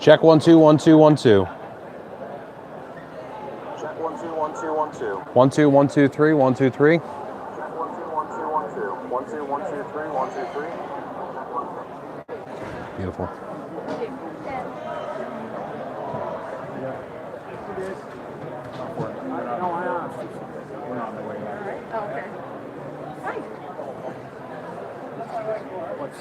Check 1 2 1 2 1 2. Check 1 2 1 2 1 2. 1 2 1 2 3 1 2 3. Check 1 2 1 2 1 2. 1 2 1 2 3 1 2 3. Beautiful. No, I asked. We're on the way. Okay. Hi. What's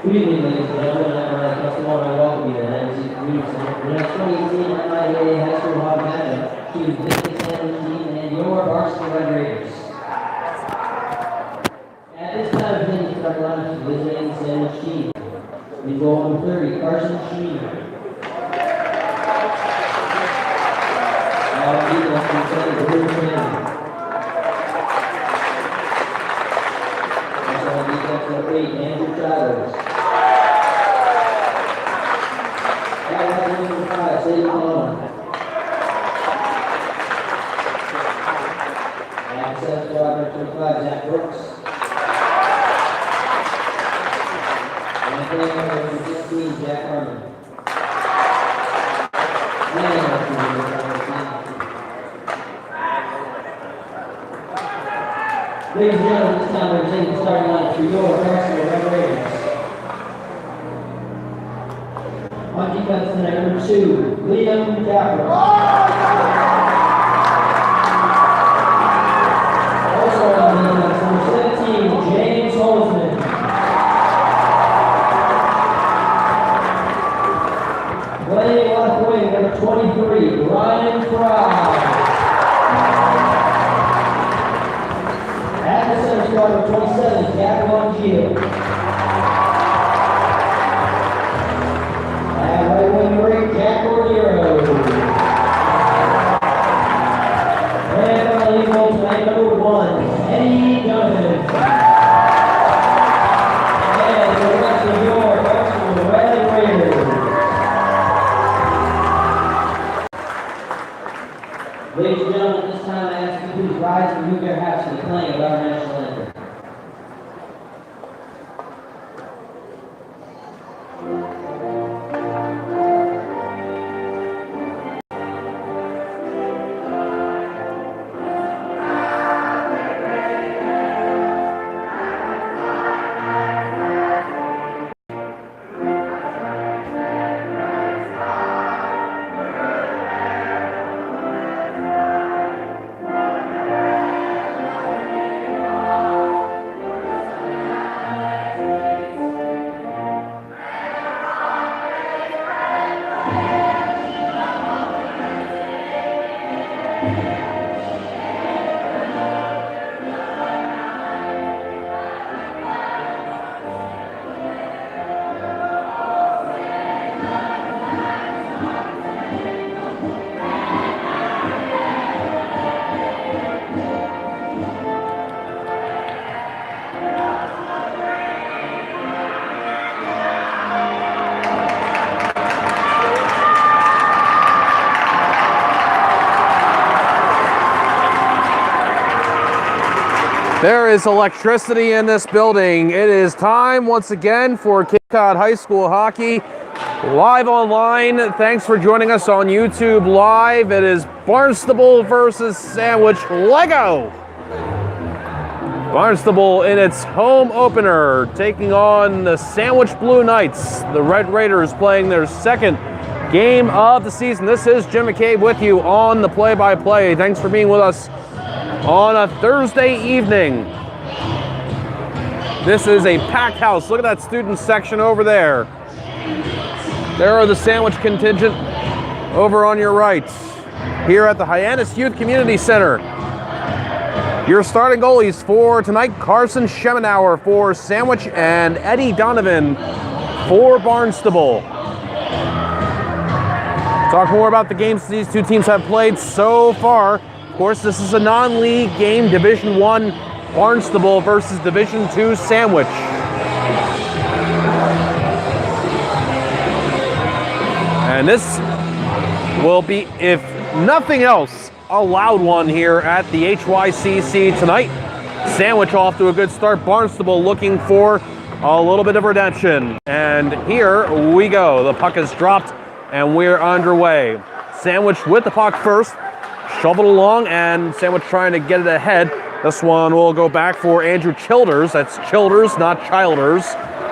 Good evening, ladies and gentlemen. I'm Ryan Constable, and I welcome you to the NC Community Center for the next 2018 MIAA High School Hockey matchup between the District Sandwich team and your Barnstable Red Raiders. At this time, beginning to start line for the visiting Sandwich team. We go number 30, Carson Schmieder. Defense from center, Bruce Manning. Also on defense number 8, Andrew Chavez. Number 5, Sadie Malone. Access squad number 25, Zach Brooks. And player number 16, Jack Harmon. Ladies and gentlemen, this time we're taking the starting line for your Barnstable Red Raiders. On defense tonight, number 2, Liam Capper. Also on defense, number 17, James Holzman. Playing left wing, number 23, Ryan Fry. At the center squad, number 27, Gabriel Gio. At right wing, number 8, Jack Cordero. And finally, goal tonight, number 1, Eddie Donovan. And the rest of your Barnstable Red Raiders. Ladies and gentlemen, this time I ask you to please rise and move your hats to the playing of our national anthem. There is electricity in this building. It is time once again for Cape Cod High School hockey live online. Thanks for joining us on YouTube Live. It is Barnstable versus Sandwich Lego. Barnstable in its home opener taking on the Sandwich Blue Knights. The Red Raiders playing their second game of the season. This is Jim McCabe with you on the play-by-play. Thanks for being with us on a Thursday evening. This is a packed house. Look at that student section over there. There are the Sandwich contingent over on your right. Here at the Hyannis Youth Community Center. Your starting goalies for tonight, Carson Schemenauer for Sandwich and Eddie Donovan for Barnstable. Talk more about the games these two teams have played so far. Of course, this is a non-league game, Division I Barnstable versus Division II Sandwich. And this will be, if nothing else, a loud one here at the HYCC tonight. Sandwich off to a good start. Barnstable looking for a little bit of redemption. And here we go. The puck is dropped and we're underway. Sandwich with the puck first. Shoveled along, and Sandwich trying to get it ahead. This one will go back for Andrew Childers. That's Childers, not Childers.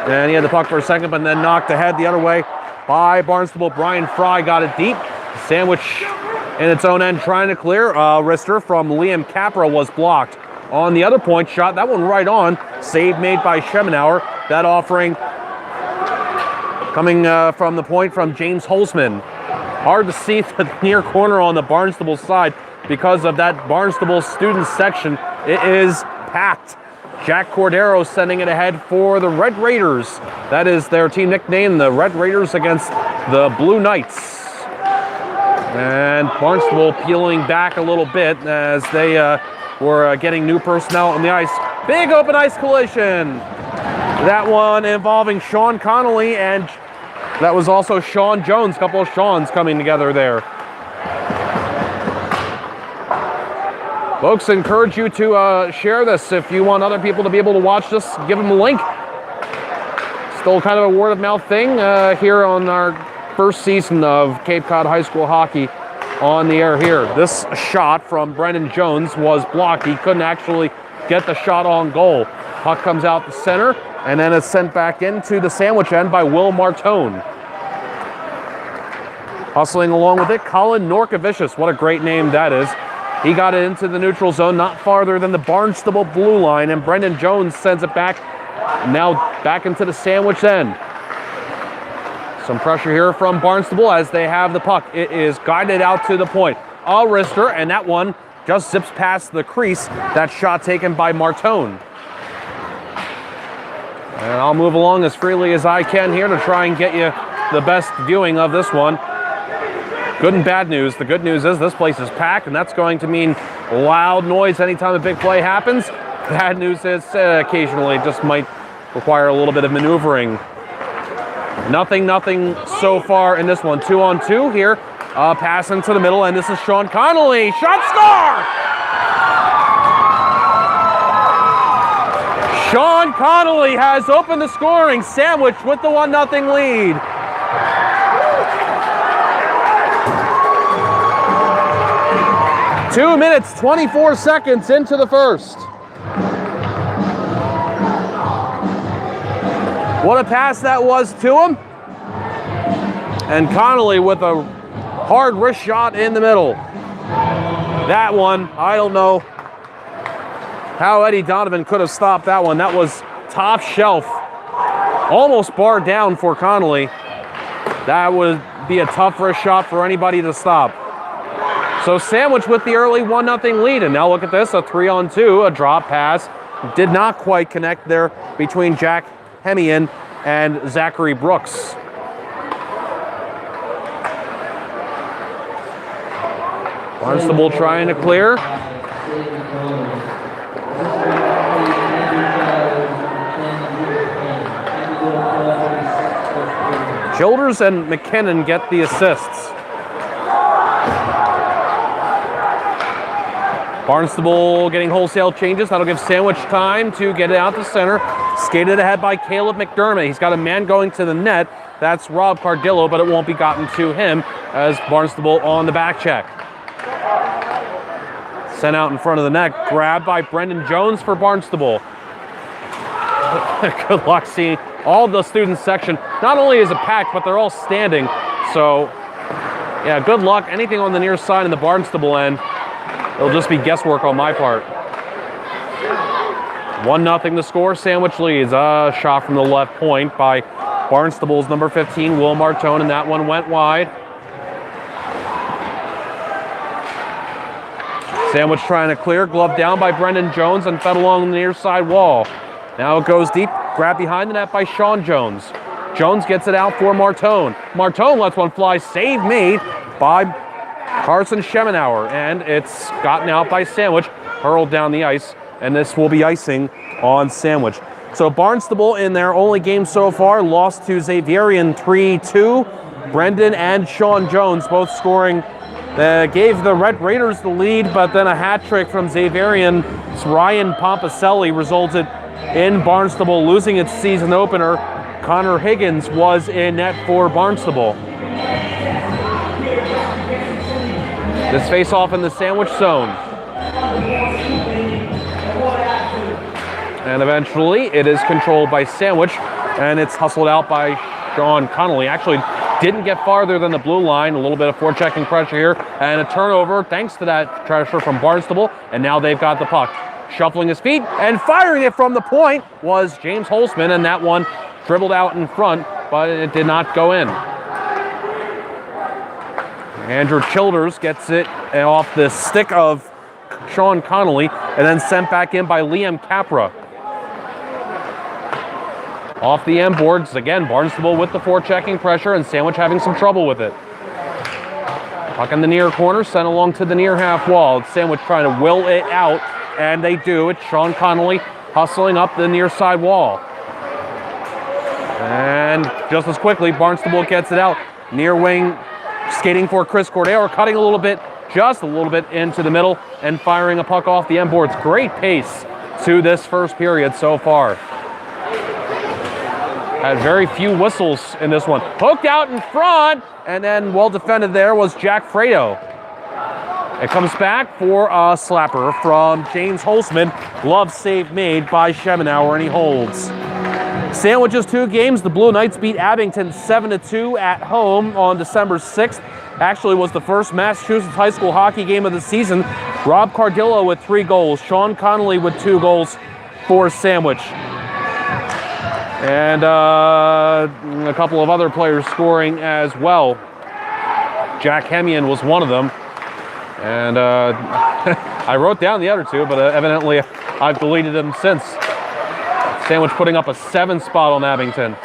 And he had the puck for a second, but then knocked ahead the other way by Barnstable. Brian Fry got it deep. Sandwich in its own end trying to clear. Wrister from Liam Capra was blocked. On the other point shot, that one right on. Save made by Schemenauer. That offering Coming from the point from James Holzman. Hard to see the near corner on the Barnstable side because of that Barnstable student section. It is packed. Jack Cordero sending it ahead for the Red Raiders. That is their team nickname, the Red Raiders against the Blue Knights. And Barnstable peeling back a little bit as they were getting new personnel on the ice. Big open ice collision. That one involving Sean Connolly, and that was also Sean Jones. A couple of Seans coming together there. Folks, encourage you to share this. If you want other people to be able to watch this, give them a link. Still kind of a word of mouth thing here on our first season of Cape Cod High School hockey on the air here. This shot from Brendan Jones was blocked. He couldn't actually get the shot on goal. Puck comes out the center, and then it's sent back into the sandwich end by Will Martone. Hustling along with it, Colin Norkovicius. What a great name that is. He got it into the neutral zone, not farther than the Barnstable blue line, and Brendan Jones sends it back, now back into the sandwich end. Some pressure here from Barnstable as they have the puck. It is guided out to the point. A wrister, and that one just zips past the crease. That shot taken by Martone. And I'll move along as freely as I can here to try and get you the best viewing of this one. Good and bad news. The good news is this place is packed, and that's going to mean loud noise anytime a big play happens. Bad news is occasionally it just might require a little bit of maneuvering. Nothing so far in this one. 2-on-2 here. Pass into the middle, and this is Sean Connolly. Shot, score! Sean Connolly has opened the scoring. Sandwich with the 1-0 lead. Two minutes, 24 seconds into the first. What a pass that was to him. And Connolly with a hard wrist shot in the middle. That one, I don't know how Eddie Donovan could have stopped that one. That was top shelf. Almost barred down for Connolly. That would be a tough wrist shot for anybody to stop. So Sandwich with the early 1-0 lead. And now look at this, a 3-on-2, a drop pass. Did not quite connect there between Jack Hemian and Zachary Brooks. Barnstable trying to clear. Childers and McKinnon get the assists. Barnstable getting wholesale changes. That'll give Sandwich time to get it out to center. Skated ahead by Caleb McDermott. He's got a man going to the net. That's Rob Cardillo, but it won't be gotten to him as Barnstable on the back check. Sent out in front of the net. Grabbed by Brendan Jones for Barnstable. Good luck seeing all the student section. Not only is it packed, but they're all standing. So, yeah, good luck. Anything on the near side in the Barnstable end, it'll just be guesswork on my part. 1-0 the score. Sandwich leads. A shot from the left point by Barnstable's number 15, Will Martone, and that one went wide. Sandwich trying to clear. Glove down by Brendan Jones and fed along the near side wall. Now it goes deep. Grabbed behind the net by Sean Jones. Jones gets it out for Martone. Martone lets one fly. Save made by Carson Schemenauer, and it's gotten out by Sandwich, hurled down the ice, and this will be icing on Sandwich. So Barnstable in their only game so far lost to Xaverian 3-2. Brendan and Sean Jones both scoring. Gave the Red Raiders the lead, but then a hat trick from Xaverian's Ryan Pompaselli resulted in Barnstable losing its season opener. Connor Higgins was in net for Barnstable. This face-off in the Sandwich zone. And eventually it is controlled by Sandwich, and it's hustled out by Sean Connolly. Actually didn't get farther than the blue line. A little bit of forechecking pressure here, and a turnover thanks to that pressure from Barnstable, and now they've got the puck. Shuffling his feet and firing it from the point was James Holzman, and that one dribbled out in front but it did not go in. Andrew Childers gets it off the stick of Sean Connolly and then sent back in by Liam Capra. Off the end boards, again, Barnstable with the forechecking pressure and Sandwich having some trouble with it. Puck in the near corner, sent along to the near half wall. Sandwich trying to will it out, and they do. It's Sean Connolly hustling up the near side wall. And just as quickly, Barnstable gets it out. Near wing, skating for Chris Cordero, cutting a little bit, just a little bit into the middle, and firing a puck off the end boards. Great pace to this first period so far. Had very few whistles in this one. Hooked out in front, and then well defended there was Jack Fredo. It comes back for a slapper from James Holzman. Glove save made by Schemenauer, and he holds. Sandwich's 2 games. The Blue Knights beat Abington 7-2 at home on December 6th. Actually was the first Massachusetts high school hockey game of the season. Rob Cardillo with 3 goals. Sean Connolly with 2 goals for Sandwich. And a couple of other players scoring as well. Jack Hemian was one of them. And I wrote down the other 2, but evidently I've deleted them since. Sandwich putting up a 7 spot on Abington.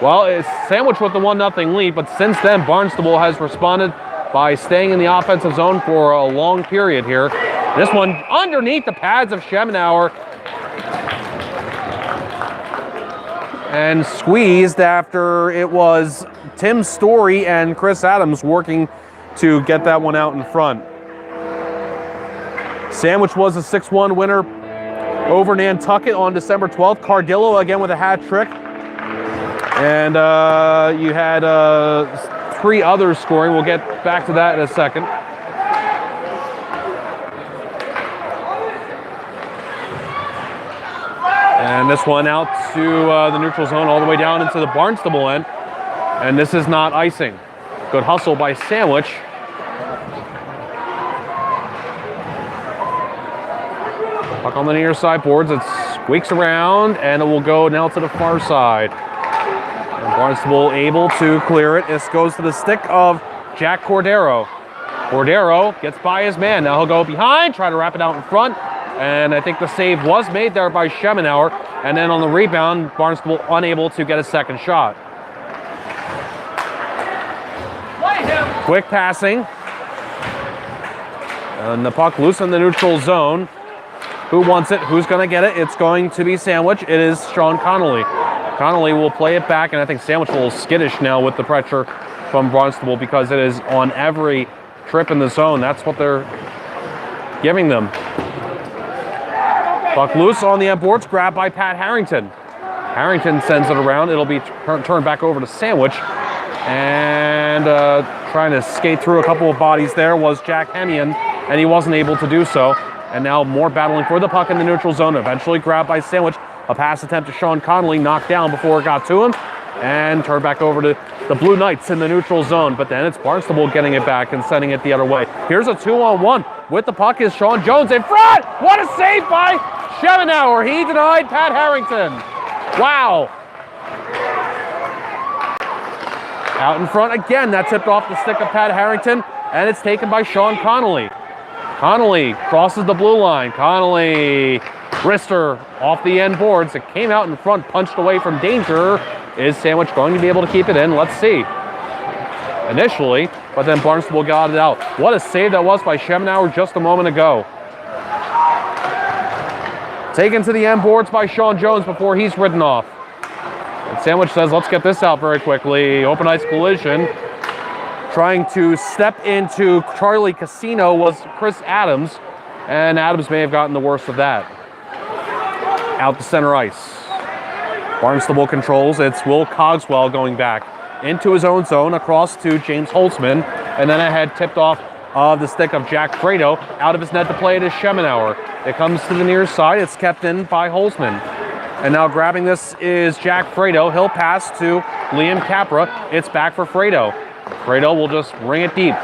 Well, it's Sandwich with the 1-0 lead, but since then Barnstable has responded by staying in the offensive zone for a long period here. This one underneath the pads of Schemenauer. And squeezed after it was Tim Story and Chris Adams working to get that one out in front. Sandwich was a 6-1 winner over Nantucket on December 12th. Cardillo again with a hat trick. And you had 3 others scoring. We'll get back to that in a second. And this one out to the neutral zone all the way down into the Barnstable end. And this is not icing. Good hustle by Sandwich. Puck on the near side boards. It squeaks around and it will go now to the far side. And Barnstable able to clear it. This goes to the stick of Jack Cordero. Cordero gets by his man. Now he'll go behind, try to wrap it out in front. And I think the save was made there by Schemenauer. And then on the rebound, Barnstable unable to get a second shot. Quick passing. And the puck loose in the neutral zone. Who wants it? Who's going to get it? It's going to be Sandwich. It is Sean Connolly. Connolly will play it back, and I think Sandwich a little skittish now with the pressure from Barnstable because it is on every trip in the zone. That's what they're giving them. Puck loose on the end boards, grabbed by Pat Harrington. Harrington sends it around. It'll be turned back over to Sandwich. And trying to skate through a couple of bodies there was Jack Hemian, and he wasn't able to do so. And now more battling for the puck in the neutral zone. Eventually grabbed by Sandwich. A pass attempt to Sean Connolly, knocked down before it got to him. And turned back over to the Blue Knights in the neutral zone. But then it's Barnstable getting it back and sending it the other way. Here's a 2-on-1. With the puck is Sean Jones in front. What a save by Schemenauer. He denied Pat Harrington. Wow. Out in front again. That tipped off the stick of Pat Harrington. And it's taken by Sean Connolly. Connolly crosses the blue line. Connolly, wrister off the end boards. It came out in front, punched away from danger. Is Sandwich going to be able to keep it in? Let's see. Initially, but then Barnstable got it out. What a save that was by Schemenauer just a moment ago. Taken to the end boards by Sean Jones before he's ridden off. And Sandwich says, let's get this out very quickly. Open ice collision. Trying to step into Charlie Casino was Chris Adams, and Adams may have gotten the worst of that. Out to center ice. Barnstable controls. It's Will Cogswell going back into his own zone across to James Holtzman, and then ahead tipped off of the stick of Jack Fredo out of his net to play it is Schemenauer. It comes to the near side. It's kept in by Holtzman. And now grabbing this is Jack Fredo. He'll pass to Liam Capra. It's back for Fredo. Fredo will just ring it deep.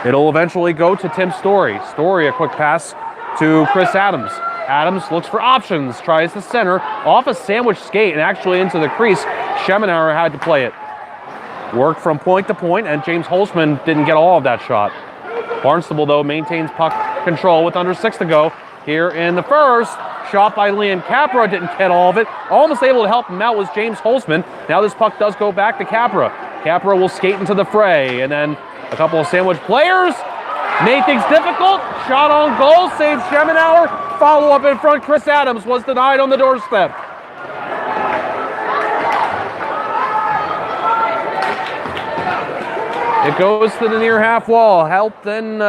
It'll eventually go to Tim Story. Story, a quick pass to Chris Adams. Adams looks for options, tries to center, off a sandwich skate and actually into the crease. Schemenauer had to play it. Work from point to point, and James Holtzman didn't get all of that shot. Barnstable, though, maintains puck control with under 6 to go here in the first. Shot by Liam Capra, didn't get all of it. Almost able to help him out was James Holtzman. Now this puck does go back to Capra. Capra will skate into the fray, and then a couple of sandwich players. Made things difficult. Shot on goal, saves Schemenauer. Follow up in front, Chris Adams was denied on the doorstep. It goes to the near half wall, helped and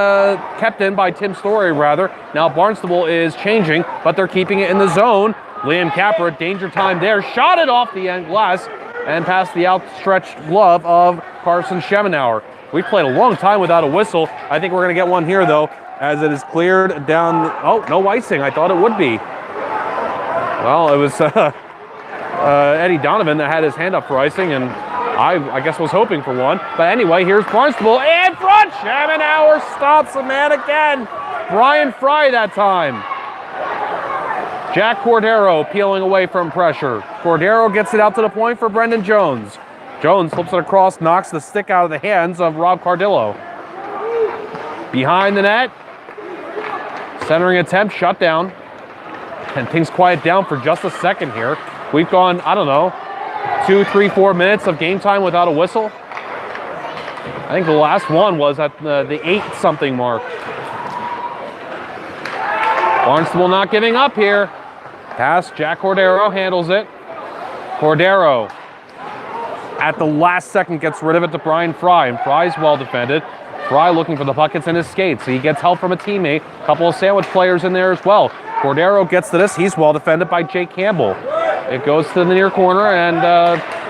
kept in by Tim Story, rather. Now Barnstable is changing, but they're keeping it in the zone. Liam Capra, danger time there, shot it off the end glass and past the outstretched glove of Carson Schemenauer. We've played a long time without a whistle. I think we're going to get one here, though, as it is cleared down. Oh, no icing. I thought it would be. Well, it was Eddie Donovan that had his hand up for icing, and I guess was hoping for one. But anyway, here's Barnstable in front. Schemenauer stops the man again. Brian Fry that time. Jack Cordero peeling away from pressure. Cordero gets it out to the point for Brendan Jones. Jones flips it across, knocks the stick out of the hands of Rob Cardillo. Behind the net. Centering attempt, shut down. And things quiet down for just a second here. We've gone, I don't know, 2, 3, 4 minutes of game time without a whistle. I think the last one was at the 8-something mark. Barnstable not giving up here. Pass, Jack Cordero handles it. Cordero at the last second gets rid of it to Brian Fry, and Fry's well defended. Fry looking for the puck, it's in his skates. He gets help from a teammate. A couple of sandwich players in there as well. Cordero gets to this. He's well defended by Jake Campbell. It goes to the near corner, and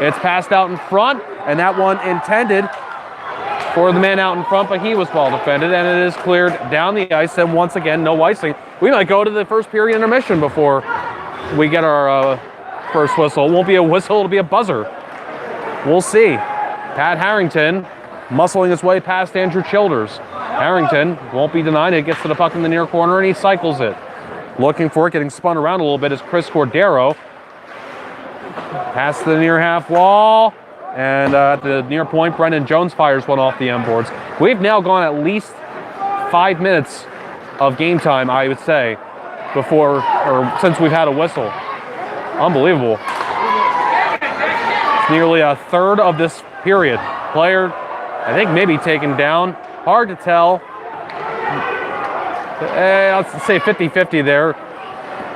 it's passed out in front, and that one intended for the man out in front, but he was well defended, and it is cleared down the ice, and once again, no icing. We might go to the first period intermission before we get our first whistle. It won't be a whistle, it'll be a buzzer. We'll see. Pat Harrington muscling his way past Andrew Childers. Harrington won't be denied. It gets to the puck in the near corner, and he cycles it. Looking for it, getting spun around a little bit is Chris Cordero. Pass to the near half wall, and at the near point, Brendan Jones fires one off the end boards. We've now gone at least 5 minutes of game time, I would say, since we've had a whistle. Unbelievable. It's nearly a third of this period. Player, I think maybe taken down. Hard to tell. Let's say 50-50 there.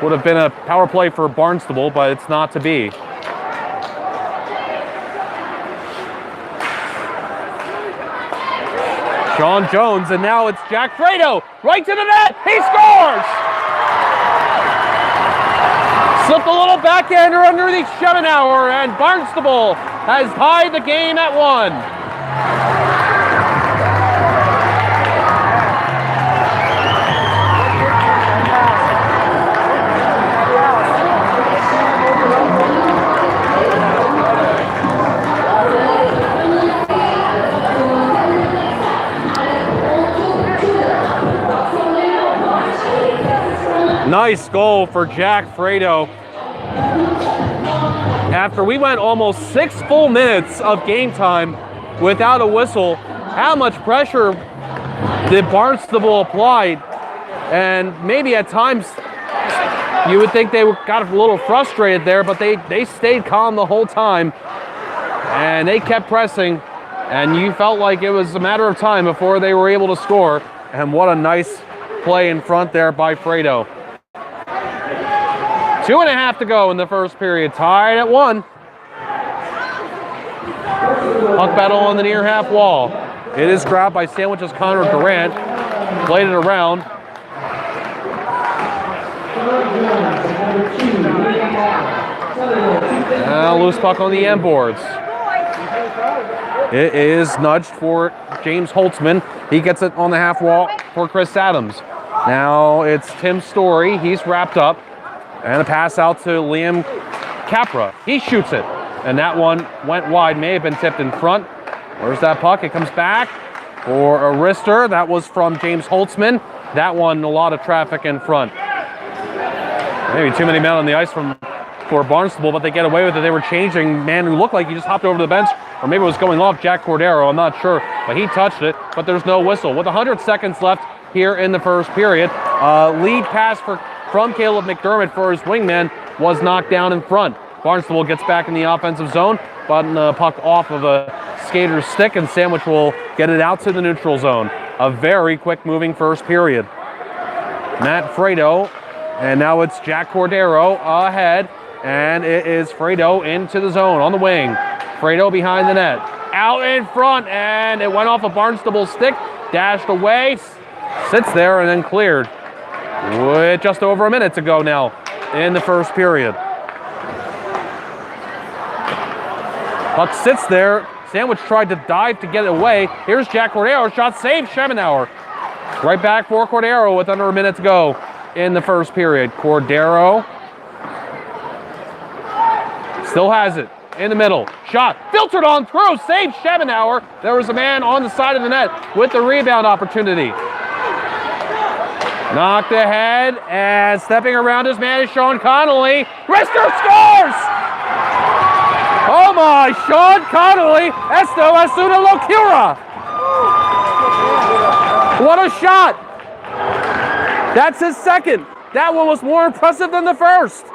Would have been a power play for Barnstable, but it's not to be. Sean Jones, and now it's Jack Fredo, right to the net, he scores! Slipped a little backhander underneath Schemenauer, and Barnstable has tied the game at 1. Nice goal for Jack Fredo. After we went almost 6 full minutes of game time without a whistle, how much pressure did Barnstable apply? And maybe at times you would think they got a little frustrated there, but they stayed calm the whole time. And they kept pressing, and you felt like it was a matter of time before they were able to score. And what a nice play in front there by Fredo. 2.5 to go in the first period, tied at 1. Puck battle on the near half wall. It is grabbed by Sandwich's Connor Durant. Played it around. Now loose puck on the end boards. It is nudged for James Holtzman. He gets it on the half wall for Chris Adams. Now it's Tim Story. He's wrapped up. And a pass out to Liam Capra. He shoots it. And that one went wide. May have been tipped in front. Where's that puck? It comes back for a wrister. That was from James Holtzman. That one, a lot of traffic in front. Maybe too many men on the ice for Barnstable, but they get away with it. They were changing man who looked like he just hopped over to the bench, or maybe it was going off Jack Cordero. I'm not sure, but he touched it, but there's no whistle. With 100 seconds left here in the first period, lead pass from Caleb McDermott for his wingman was knocked down in front. Barnstable gets back in the offensive zone, but the puck off of a skater's stick, and Sandwich will get it out to the neutral zone. A very quick moving first period. Matt Fredo, and now it's Jack Cordero ahead, and it is Fredo into the zone on the wing. Fredo behind the net, out in front, and it went off a Barnstable stick, dashed away, sits there, and then cleared. With just over a minute to go now in the first period. Puck sits there. Sandwich tried to dive to get it away. Here's Jack Cordero, shot saved, Schemenauer. Right back for Cordero with under a minute to go in the first period. Cordero still has it in the middle. Shot filtered on through, saved Schemenauer. There was a man on the side of the net with the rebound opportunity. Knocked ahead, and stepping around his man is Sean Connolly. Rister scores! Oh my, Sean Connolly, esto es una locura! What a shot! That's his second. That one was more impressive than the first.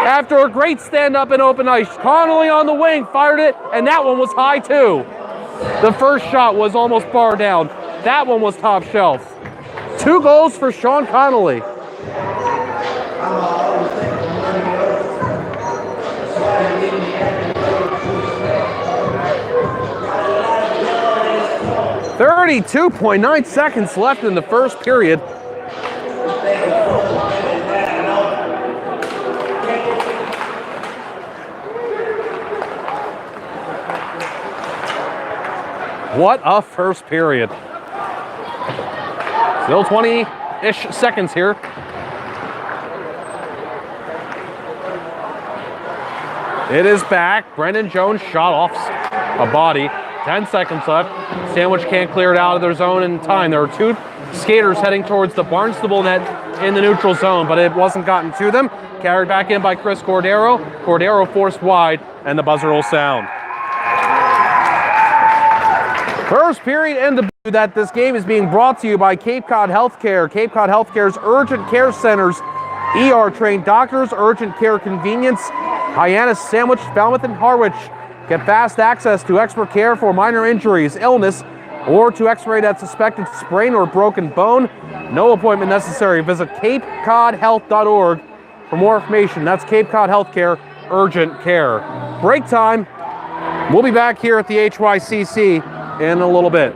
After a great stand-up in open ice, Connolly on the wing fired it, and that one was high too. The first shot was almost bar down. That one was top shelf. 2 goals for Sean Connolly. .9 seconds left in the first period. What a first period. Still 20-ish seconds here. It is back. Brendan Jones shot off a body. 10 seconds left. Sandwich can't clear it out of their zone in time. There are 2 skaters heading towards the Barnstable net in the neutral zone, but it wasn't gotten to them. Carried back in by Chris Cordero. Cordero forced wide, and the buzzer will sound. First period and the that this game is being brought to you by Cape Cod Healthcare. Cape Cod Healthcare's urgent care centers, ER-trained doctors, urgent care convenience, Hyannis, Sandwich, Falmouth, and Harwich. Get fast access to expert care for minor injuries, illness, or to x-ray that suspected sprain or broken bone. No appointment necessary. Visit capecodhealth.org for more information. That's Cape Cod Healthcare, urgent care. Break time. We'll be back here at the HYCC in a little bit.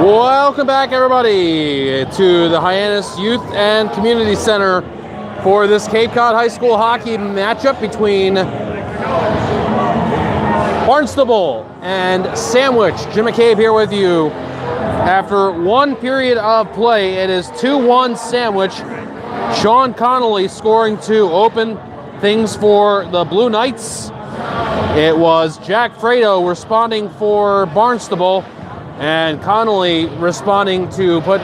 Welcome back, everybody, to the Hyannis Youth and Community Center for this Cape Cod High School hockey matchup between Barnstable and Sandwich. Jim McCabe here with you. After one period of play, it is 2-1 Sandwich. Sean Connolly scoring to open things for the Blue Knights. It was Jack Fredo responding for Barnstable, and Connolly responding to put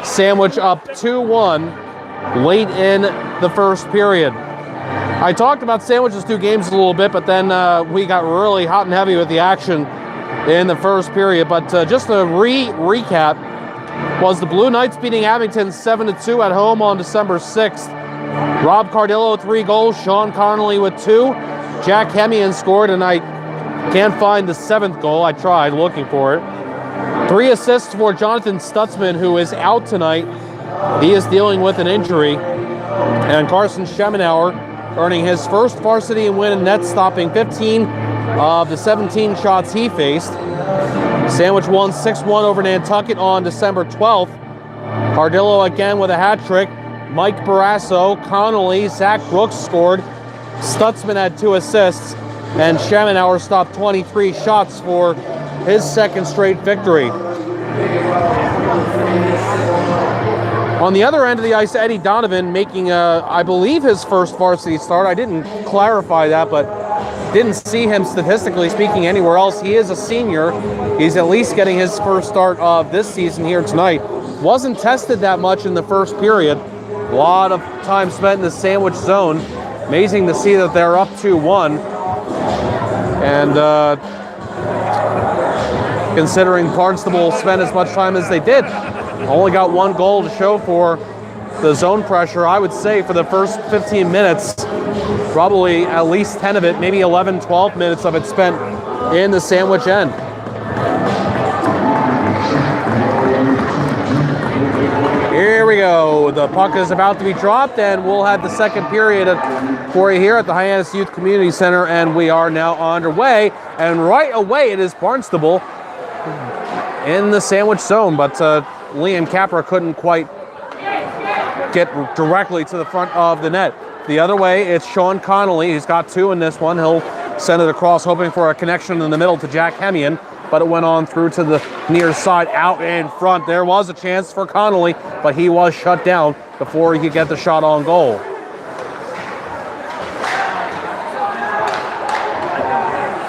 Sandwich up 2-1 late in the first period. I talked about Sandwich's two games a little bit, but then we got really hot and heavy with the action in the first period. But just to recap, was the Blue Knights beating Abington 7-2 at home on December 6th. Rob Cardillo, 3 goals, Sean Connolly with 2. Jack Hemian scored, and I can't find the 7th goal. I tried looking for it. 3 assists for Jonathan Stutzman, who is out tonight. He is dealing with an injury. And Carson Schemenauer earning his first varsity win in net, stopping 15 of the 17 shots he faced. Sandwich won 6-1 over Nantucket on December 12th. Cardillo again with a hat trick. Mike Barrasso, Connolly, Zach Brooks scored. Stutzman had 2 assists. And Schemenauer stopped 23 shots for his second straight victory. On the other end of the ice, Eddie Donovan making, I believe, his first varsity start. I didn't clarify that, but didn't see him statistically speaking anywhere else. He is a senior. He's at least getting his first start of this season here tonight. Wasn't tested that much in the first period. A lot of time spent in the Sandwich zone. Amazing to see that they're up 2-1. And considering Barnstable spent as much time as they did, only got 1 goal to show for the zone pressure. I would say for the first 15 minutes, probably at least 10 of it, maybe 11, 12 minutes of it spent in the Sandwich end. Here we go. The puck is about to be dropped, and we'll have the second period for you here at the Hyannis Youth Community Center, and we are now underway. And right away, it is Barnstable in the Sandwich zone, but Liam Capra couldn't quite get directly to the front of the net. The other way, it's Sean Connolly. He's got 2 in this one. He'll send it across, hoping for a connection in the middle to Jack Hemian, but it went on through to the near side, out in front. There was a chance for Connolly, but he was shut down before he could get the shot on goal.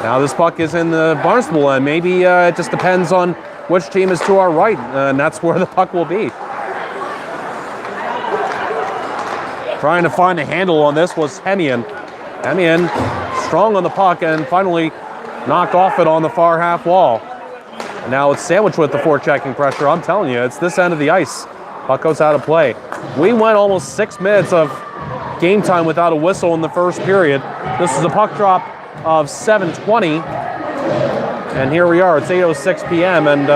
Now this puck is in the Barnstable end. Maybe it just depends on which team is to our right, and that's where the puck will be. Trying to find a handle on this was Hemian. Hemian strong on the puck and finally knocked off it on the far half wall. And now it's Sandwich with the forechecking pressure. I'm telling you, it's this end of the ice. Puck goes out of play. We went almost 6 minutes of game time without a whistle in the first period. This is a puck drop of 7:20. And here we are, it's 8:06 p.m. and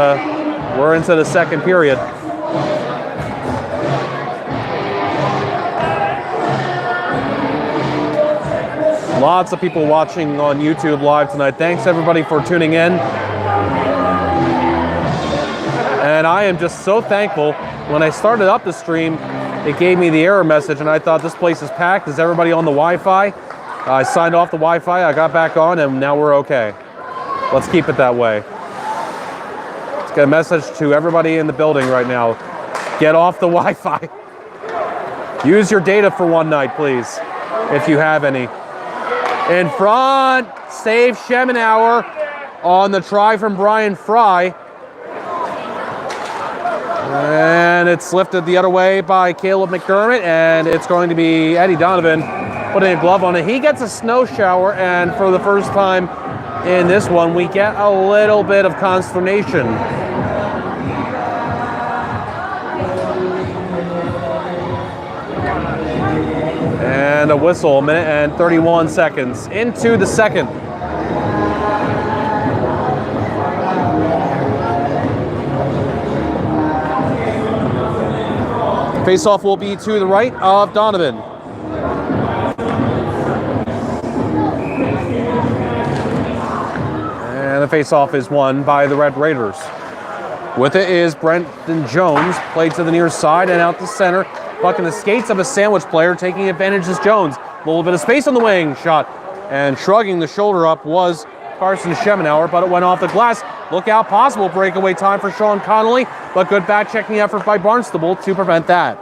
we're into the second period. Lots of people watching on YouTube live tonight. Thanks everybody for tuning in. And I am just so thankful. When I started up the stream, it gave me the error message and I thought this place is packed. Is everybody on the Wi-Fi? I signed off the Wi-Fi, I got back on, and now we're okay. Let's keep it that way. Let's get a message to everybody in the building right now. Get off the Wi-Fi. Use your data for one night, please, if you have any. In front, save Schemenauer on the try from Brian Fry. And it's lifted the other way by Caleb McDermott, and it's going to be Eddie Donovan putting a glove on it. He gets a snow shower, and for the first time in this one, we get a little bit of consternation. And a whistle, 1 minute and 31 seconds into the second. Face-off will be to the right of Donovan. And the face-off is won by the Red Raiders. With it is Brenton Jones, played to the near side and out to center. Puck in the skates of a Sandwich player, taking advantage is Jones. A little bit of space on the wing, shot. And shrugging the shoulder up was Carson Schemenauer, but it went off the glass. Look out, possible breakaway time for Sean Connolly, but good back-checking effort by Barnstable to prevent that.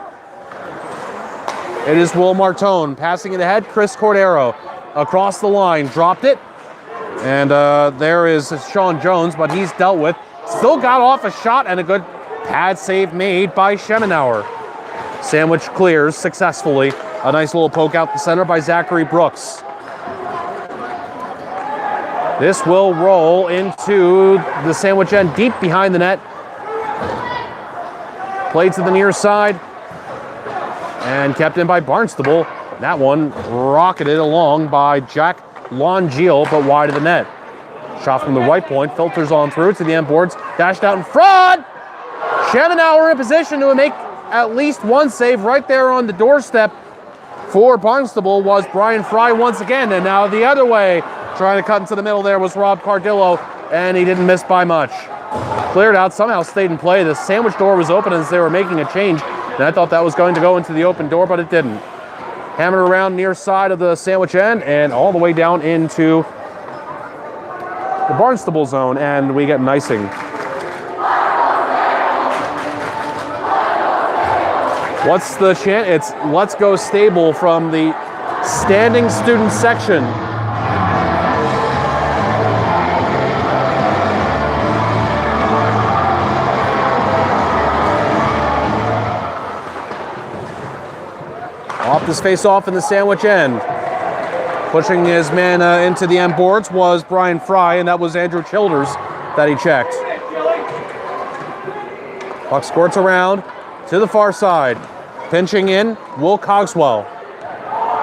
It is Will Martone passing it ahead. Chris Cordero across the line, dropped it. And there is Sean Jones, but he's dealt with. Still got off a shot and a good pad save made by Schemenauer. Sandwich clears successfully. A nice little poke out the center by Zachary Brooks. This will roll into the Sandwich end deep behind the net. Played to the near side and kept in by Barnstable. That one rocketed along by Jack Longeal, but wide of the net. Shot from the right point, filters on through to the end boards, dashed out in front. Schemenauer in position to make at least one save right there on the doorstep for Barnstable was Brian Fry once again, and now the other way, trying to cut into the middle there was Rob Cardillo, and he didn't miss by much. Cleared out, somehow stayed in play. The Sandwich door was open as they were making a change, and I thought that was going to go into the open door, but it didn't. Hammered around near side of the Sandwich end and all the way down into the Barnstable zone, and we get an icing. What's the chant? It's "Let's Go Stable" from the standing student section. Off this face-off in the Sandwich end. Pushing his man into the end boards was Brian Fry, and that was Andrew Childers that he checked. Puck squirts around to the far side. Pinching in, Will Cogswell.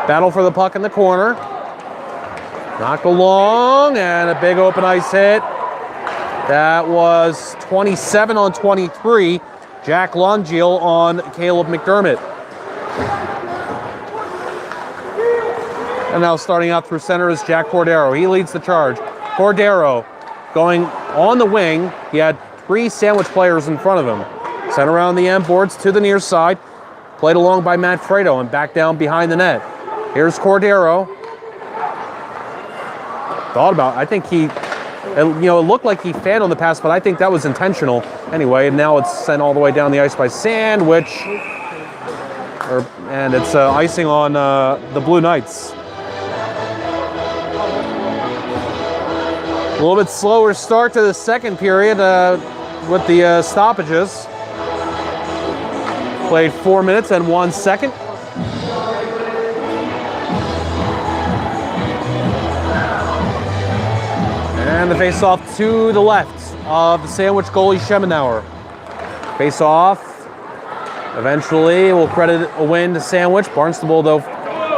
Battle for the puck in the corner. Knocked along, and a big open ice hit. That was 27 on 23. Jack Longeal on Caleb McDermott. And now starting out through center is Jack Cordero. He leads the charge. Cordero going on the wing. He had 3 Sandwich players in front of him. Sent around the end boards to the near side. Played along by Matt Fredo and back down behind the net. Here's Cordero. Thought about it. I think it looked like he fanned on the pass, but I think that was intentional. Anyway, now it's sent all the way down the ice by Sandwich. And it's icing on the Blue Knights. A little bit slower start to the second period with the stoppages. Played 4 minutes and 1 second. And the face-off to the left of the Sandwich goalie Schemenauer. Face-off. Eventually, we'll credit a win to Sandwich. Barnstable, though,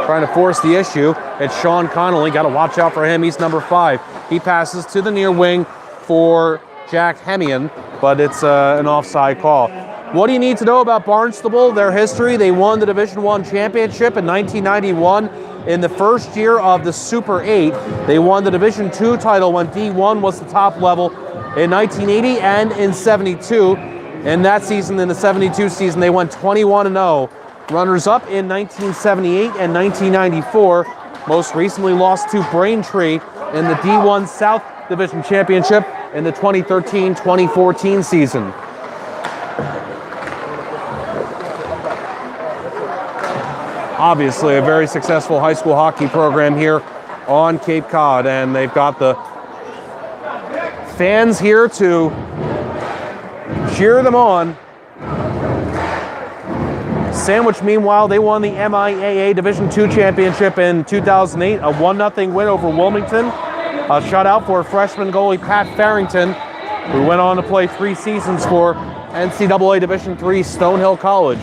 trying to force the issue. It's Sean Connolly. Got to watch out for him. He's number 5. He passes to the near wing for Jack Hemian, but it's an offside call. What do you need to know about Barnstable? Their history: they won the Division I championship in 1991. In the first year of the Super 8, they won the Division II title when D1 was the top level in 1980 and in 72. In that season, in the 72 season, they went 21-0. Runners-up in 1978 and 1994. Most recently lost to Braintree in the D1 South Division Championship in the 2013-2014 season. Obviously, a very successful high school hockey program here on Cape Cod, and they've got the fans here to cheer them on. Sandwich, meanwhile, they won the MIAA Division II championship in 2008, a 1-0 win over Wilmington. A shutout for freshman goalie Pat Farrington, who went on to play 3 seasons for NCAA Division III Stonehill College.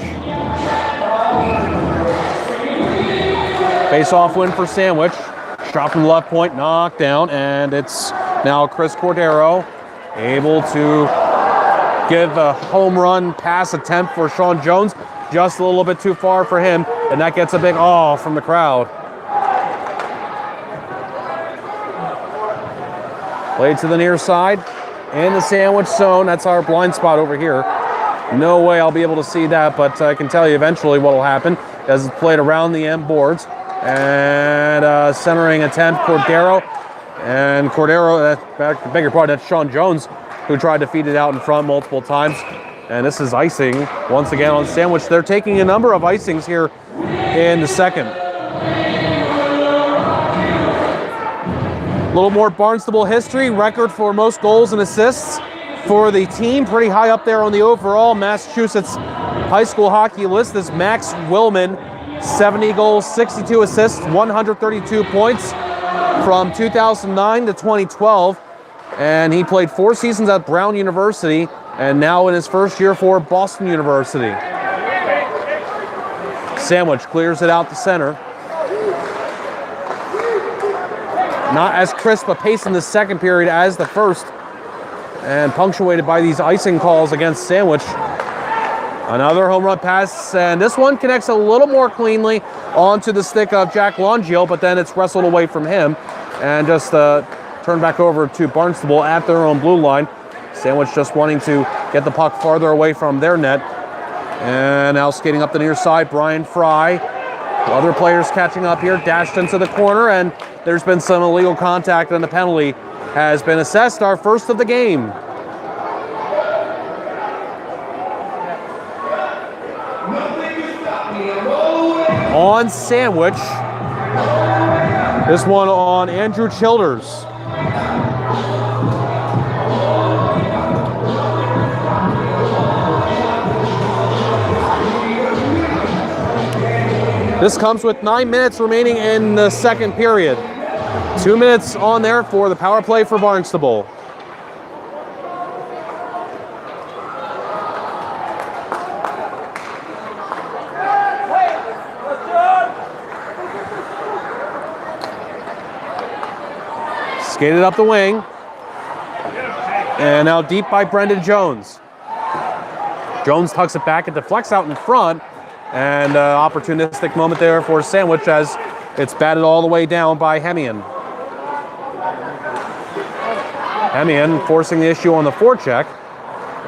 Face-off win for Sandwich. Shot from the left point, knocked down, and it's now Chris Cordero able to give a home run pass attempt for Sean Jones. Just a little bit too far for him, and that gets a big "aw" from the crowd. Played to the near side. in the sandwich zone. That's our blind spot over here. No way I'll be able to see that, but I can tell you eventually what will happen as it's played around the end boards. And centering attempt, Cordero. And Cordero, beg your pardon, that's Sean Jones, who tried to feed it out in front multiple times. And this is icing once again on Sandwich. They're taking a number of icings here in the second. A little more Barnstable history. Record for most goals and assists for the team. Pretty high up there on the overall Massachusetts high school hockey list is Max Willman. 70 goals, 62 assists, 132 points from 2009 to 2012. And he played 4 seasons at Brown University and now in his first year for Boston University. Sandwich clears it out the center. Not as crisp a pace in the second period as the first, and punctuated by these icing calls against Sandwich. Another home run pass, and this one connects a little more cleanly onto the stick of Jack Longio, but then it's wrestled away from him and just turned back over to Barnstable at their own blue line. Sandwich just wanting to get the puck farther away from their net. And now skating up the near side, Brian Fry. Other players catching up here, dashed into the corner, and there's been some illegal contact, and the penalty has been assessed, our first of the game. On Sandwich, this one on Andrew Childers. This comes with 9 minutes remaining in the second period. 2 minutes on there for the power play for Barnstable. Skated up the wing. And now deep by Brendan Jones. Jones tucks it back, it deflects out in front. And opportunistic moment there for Sandwich as it's batted all the way down by Hemian. Hemian forcing the issue on the forecheck.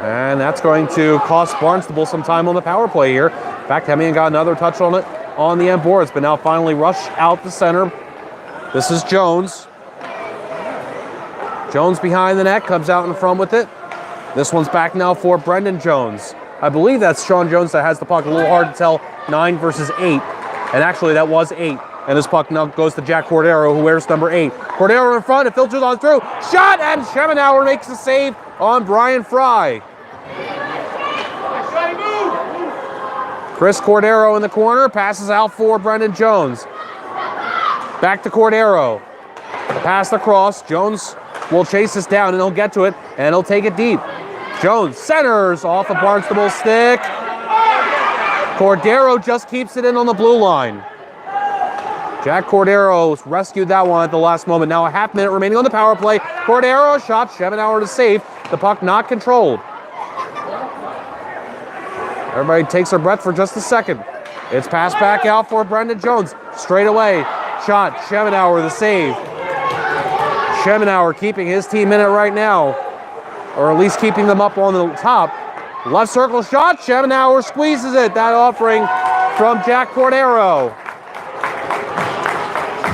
And that's going to cost Barnstable some time on the power play here. In fact, Hemian got another touch on it on the end boards, but now finally rushed out the center. This is Jones. Jones behind the net, comes out in front with it. This one's back now for Brendan Jones. I believe that's Sean Jones that has the puck. A little hard to tell, 9 versus 8. And actually, that was 8. And this puck now goes to Jack Cordero, who wears number 8. Cordero in front, it filters on through. Shot, and Schemenauer makes the save on Brian Fry. Chris Cordero in the corner, passes out for Brendan Jones. Back to Cordero. Pass across, Jones will chase this down, and he'll get to it, and he'll take it deep. Jones centers off a Barnstable stick. Cordero just keeps it in on the blue line. Jack Cordero rescued that one at the last moment. Now a half minute remaining on the power play. Cordero shot, Schemenauer to save. The puck not controlled. Everybody takes their breath for just a second. It's passed back out for Brendan Jones. Straight away, shot, Schemenauer the save. Schemenauer keeping his team in it right now, or at least keeping them up on the top. Left circle shot, Schemenauer squeezes it. That offering from Jack Cordero.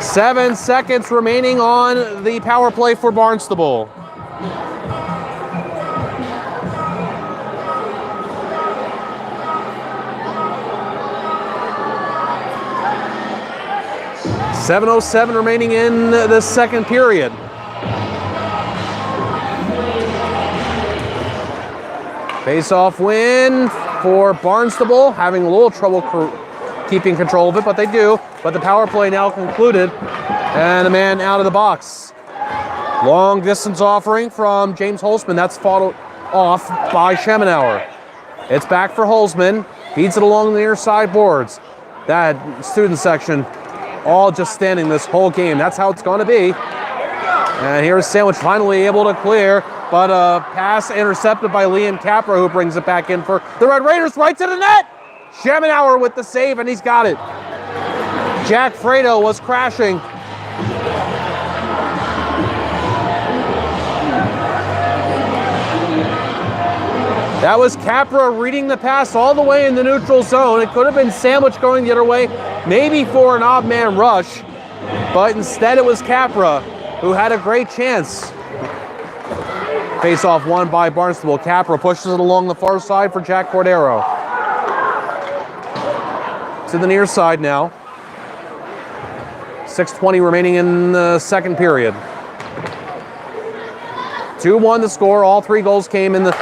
7 seconds remaining on the power play for Barnstable. .707 remaining in the second period. Face-off win for Barnstable, having a little trouble keeping control of it, but they do. But the power play now concluded, and a man out of the box. Long distance offering from James Holzman. That's fought off by Schemenauer. It's back for Holzman. Feeds it along the near side boards. That student section all just standing this whole game. That's how it's going to be. And here's Sandwich finally able to clear, but a pass intercepted by Liam Capra, who brings it back in for the Red Raiders, right to the net. Schemenauer with the save, and he's got it. Jack Fredo was crashing. That was Capra reading the pass all the way in the neutral zone. It could have been Sandwich going the other way, maybe for an odd man rush, but instead it was Capra who had a great chance. Face-off won by Barnstable. Capra pushes it along the far side for Jack Cordero. To the near side now. 6:20 remaining in the second period. 2-1 the score. All 3 goals came in the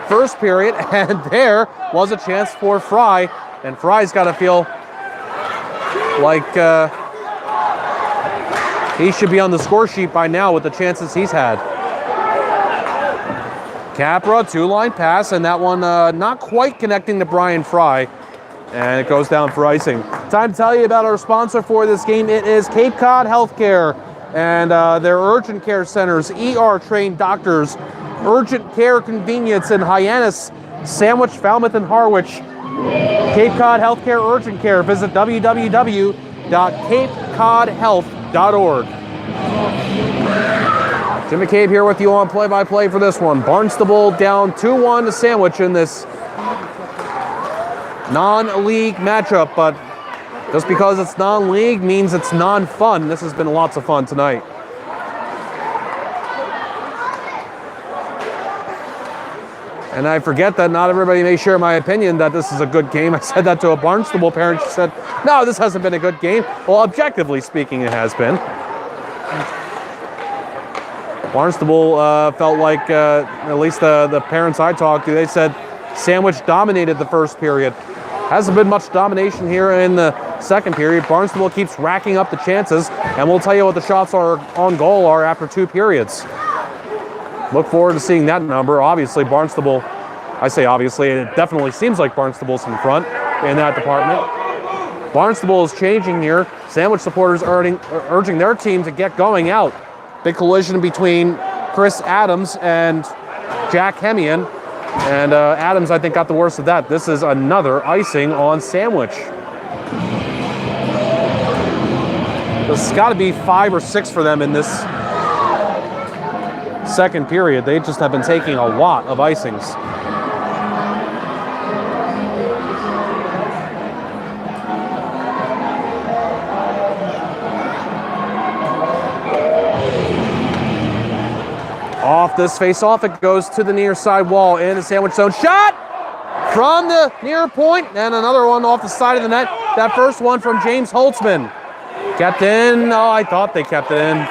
first period, and there was a chance for Fry, and Fry's got to feel like he should be on the score sheet by now with the chances he's had. Capra, 2-line pass, and that one not quite connecting to Brian Fry, and it goes down for icing. Time to tell you about our sponsor for this game. It is Cape Cod Healthcare and their urgent care centers, ER-trained doctors, urgent care convenience in Hyannis, Sandwich, Falmouth, and Harwich. Cape Cod Healthcare Urgent Care. Visit www.capecodhealth.org. Jim McCabe here with you on play-by-play for this one. Barnstable down 2-1 to Sandwich in this non-league matchup, but just because it's non-league means it's non-fun. This has been lots of fun tonight. And I forget that not everybody may share my opinion that this is a good game. I said that to a Barnstable parent. She said, no, this hasn't been a good game. Well, objectively speaking, it has been. Barnstable felt like, at least the parents I talked to, they said Sandwich dominated the first period. Hasn't been much domination here in the second period. Barnstable keeps racking up the chances, and we'll tell you what the shots are on goal are after 2 periods. Look forward to seeing that number. Obviously, Barnstable, I say obviously, it definitely seems like Barnstable's in front in that department. Barnstable is changing here. Sandwich supporters urging their team to get going out. Big collision between Chris Adams and Jack Hemian. And Adams, I think, got the worst of that. This is another icing on Sandwich. This has got to be 5 or 6 for them in this second period. They just have been taking a lot of icings. Off this face-off, it goes to the near side wall in the Sandwich zone. Shot from the near point, and another one off the side of the net. That first one from James Holtzman. Kept in. Oh, I thought they kept it in.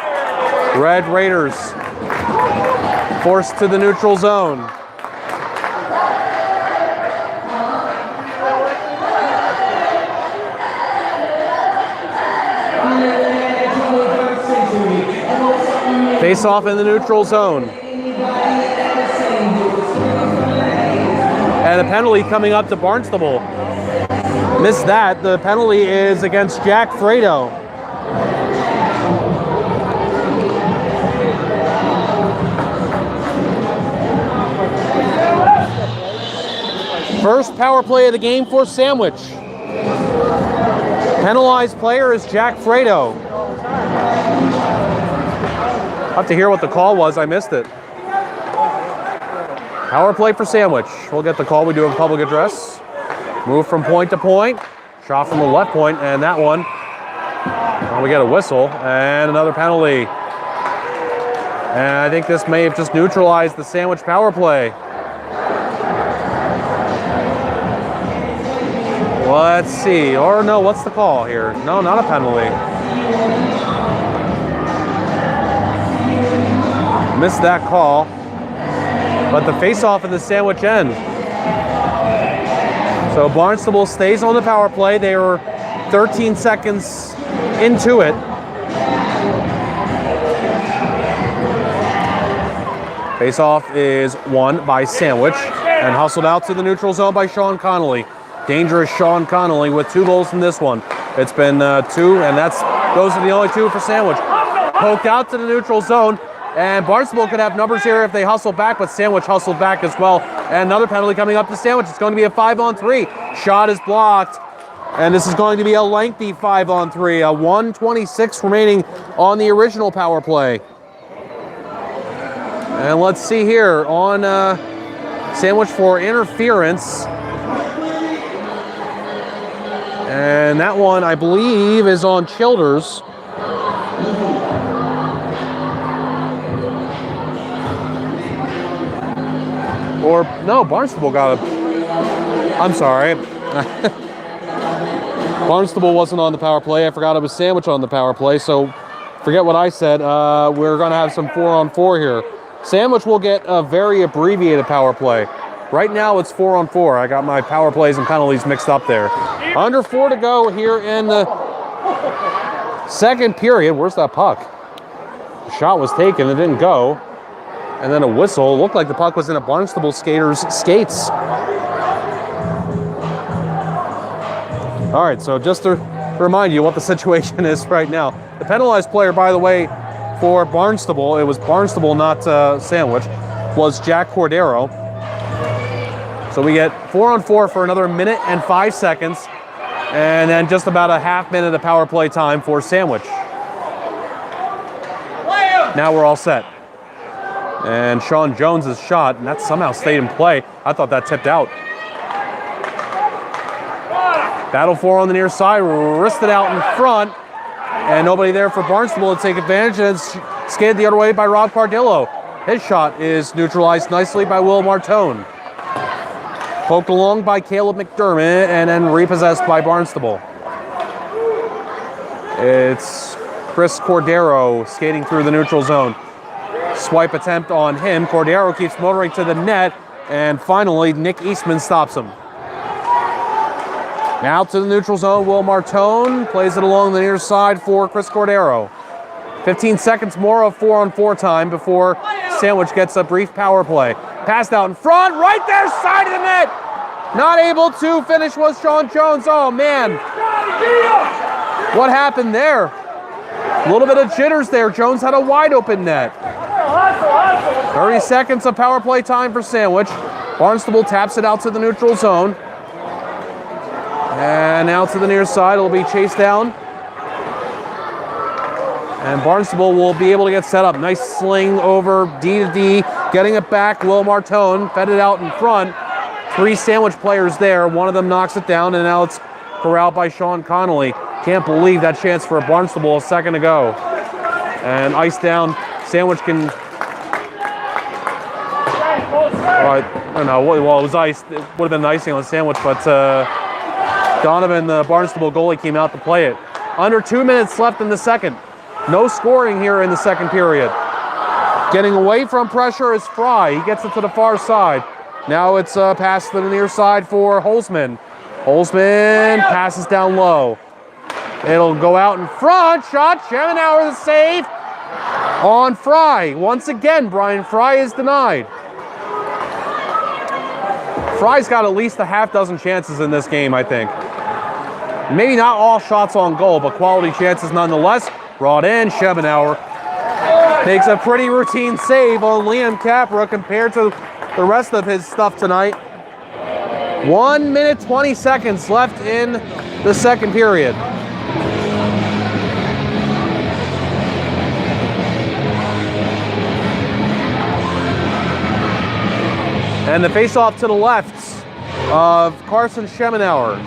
Red Raiders forced to the neutral zone. Face off in the neutral zone. And a penalty coming up to Barnstable. Missed that. The penalty is against Jack Fredo. First power play of the game for Sandwich. Penalized player is Jack Fredo. I'll have to hear what the call was. I missed it. Power play for Sandwich. We'll get the call. We do have a public address. Move from point to point. Shot from the left point, and that one. Well, we get a whistle and another penalty. And I think this may have just neutralized the Sandwich power play. Let's see. Or no, what's the call here? No, not a penalty. Missed that call. But the face-off in the Sandwich end. So Barnstable stays on the power play. They were 13 seconds into it. Face-off is won by Sandwich and hustled out to the neutral zone by Sean Connolly. Dangerous Sean Connolly with 2 goals in this one. It's been 2, and those are the only 2 for Sandwich. Poked out to the neutral zone, and Barnstable could have numbers here if they hustle back, but Sandwich hustled back as well. And another penalty coming up to Sandwich. It's going to be a 5-on-3. Shot is blocked, and this is going to be a lengthy 5-on-3. A 1:26 remaining on the original power play. And let's see here on Sandwich for interference. And that one, I believe, is on Childers. Or, no, Barnstable got a... I'm sorry. Barnstable wasn't on the power play. I forgot it was Sandwich on the power play, so forget what I said. We're going to have some 4-on-4 here. Sandwich will get a very abbreviated power play. Right now, it's 4-on-4. I got my power plays and penalties mixed up there. Under 4 to go here in the second period. Where's that puck? The shot was taken. It didn't go. And then a whistle. It looked like the puck was in a Barnstable skater's skates. All right, so just to remind you what the situation is right now. The penalized player, by the way, for Barnstable, it was Barnstable, not Sandwich, was Jack Cordero. So we get 4-on-4 for another minute and 5 seconds, and then just about a half minute of power play time for Sandwich. Now we're all set. And Sean Jones' shot, and that somehow stayed in play. I thought that tipped out. Battle for on the near side, wristed out in front, and nobody there for Barnstable to take advantage, and it's skated the other way by Rob Cardillo. His shot is neutralized nicely by Will Martone. Poked along by Caleb McDermott, and then repossessed by Barnstable. It's Chris Cordero skating through the neutral zone. Swipe attempt on him. Cordero keeps motoring to the net, and finally Nick Eastman stops him. Now to the neutral zone, Will Martone plays it along the near side for Chris Cordero. 15 seconds more of 4-on-4 time before Sandwich gets a brief power play. Passed out in front, right there, side of the net. Not able to finish was Sean Jones. Oh, man. What happened there? A little bit of jitters there. Jones had a wide open net. 30 seconds of power play time for Sandwich. Barnstable taps it out to the neutral zone. And now to the near side, it'll be chased down. And Barnstable will be able to get set up. Nice sling over D to D, getting it back. Will Martone fed it out in front. 3 Sandwich players there. One of them knocks it down, and now it's corralled by Sean Connolly. Can't believe that chance for Barnstable a second ago. And ice down. Sandwich can... I don't know. Well, it was ice. It would have been icing on Sandwich, but Donovan, the Barnstable goalie, came out to play it. Under 2 minutes left in the second. No scoring here in the second period. Getting away from pressure is Fry. He gets it to the far side. Now it's pass to the near side for Holzman. Holzman passes down low. It'll go out in front. Shot. Schemenauer the save on Fry. Once again, Brian Fry is denied. Fry's got at least a half dozen chances in this game, I think. Maybe not all shots on goal, but quality chances nonetheless. Brought in, Schemenauer makes a pretty routine save on Liam Capra compared to the rest of his stuff tonight. 1 minute, 20 seconds left in the second period. And the face-off to the left of Carson Schemenauer.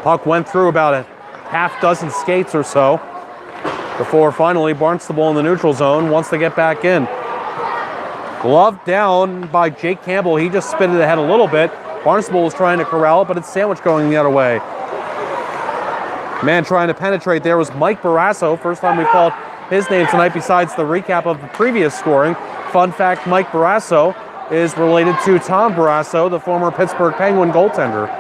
Puck went through about a half dozen skates or so before finally Barnstable in the neutral zone wants to get back in. Glove down by Jake Campbell. He just spit it ahead a little bit. Barnstable was trying to corral it, but it's Sandwich going the other way. Man trying to penetrate there was Mike Barrasso. First time we called his name tonight besides the recap of the previous scoring. Fun fact, Mike Barrasso is related to Tom Barrasso, the former Pittsburgh Penguin goaltender.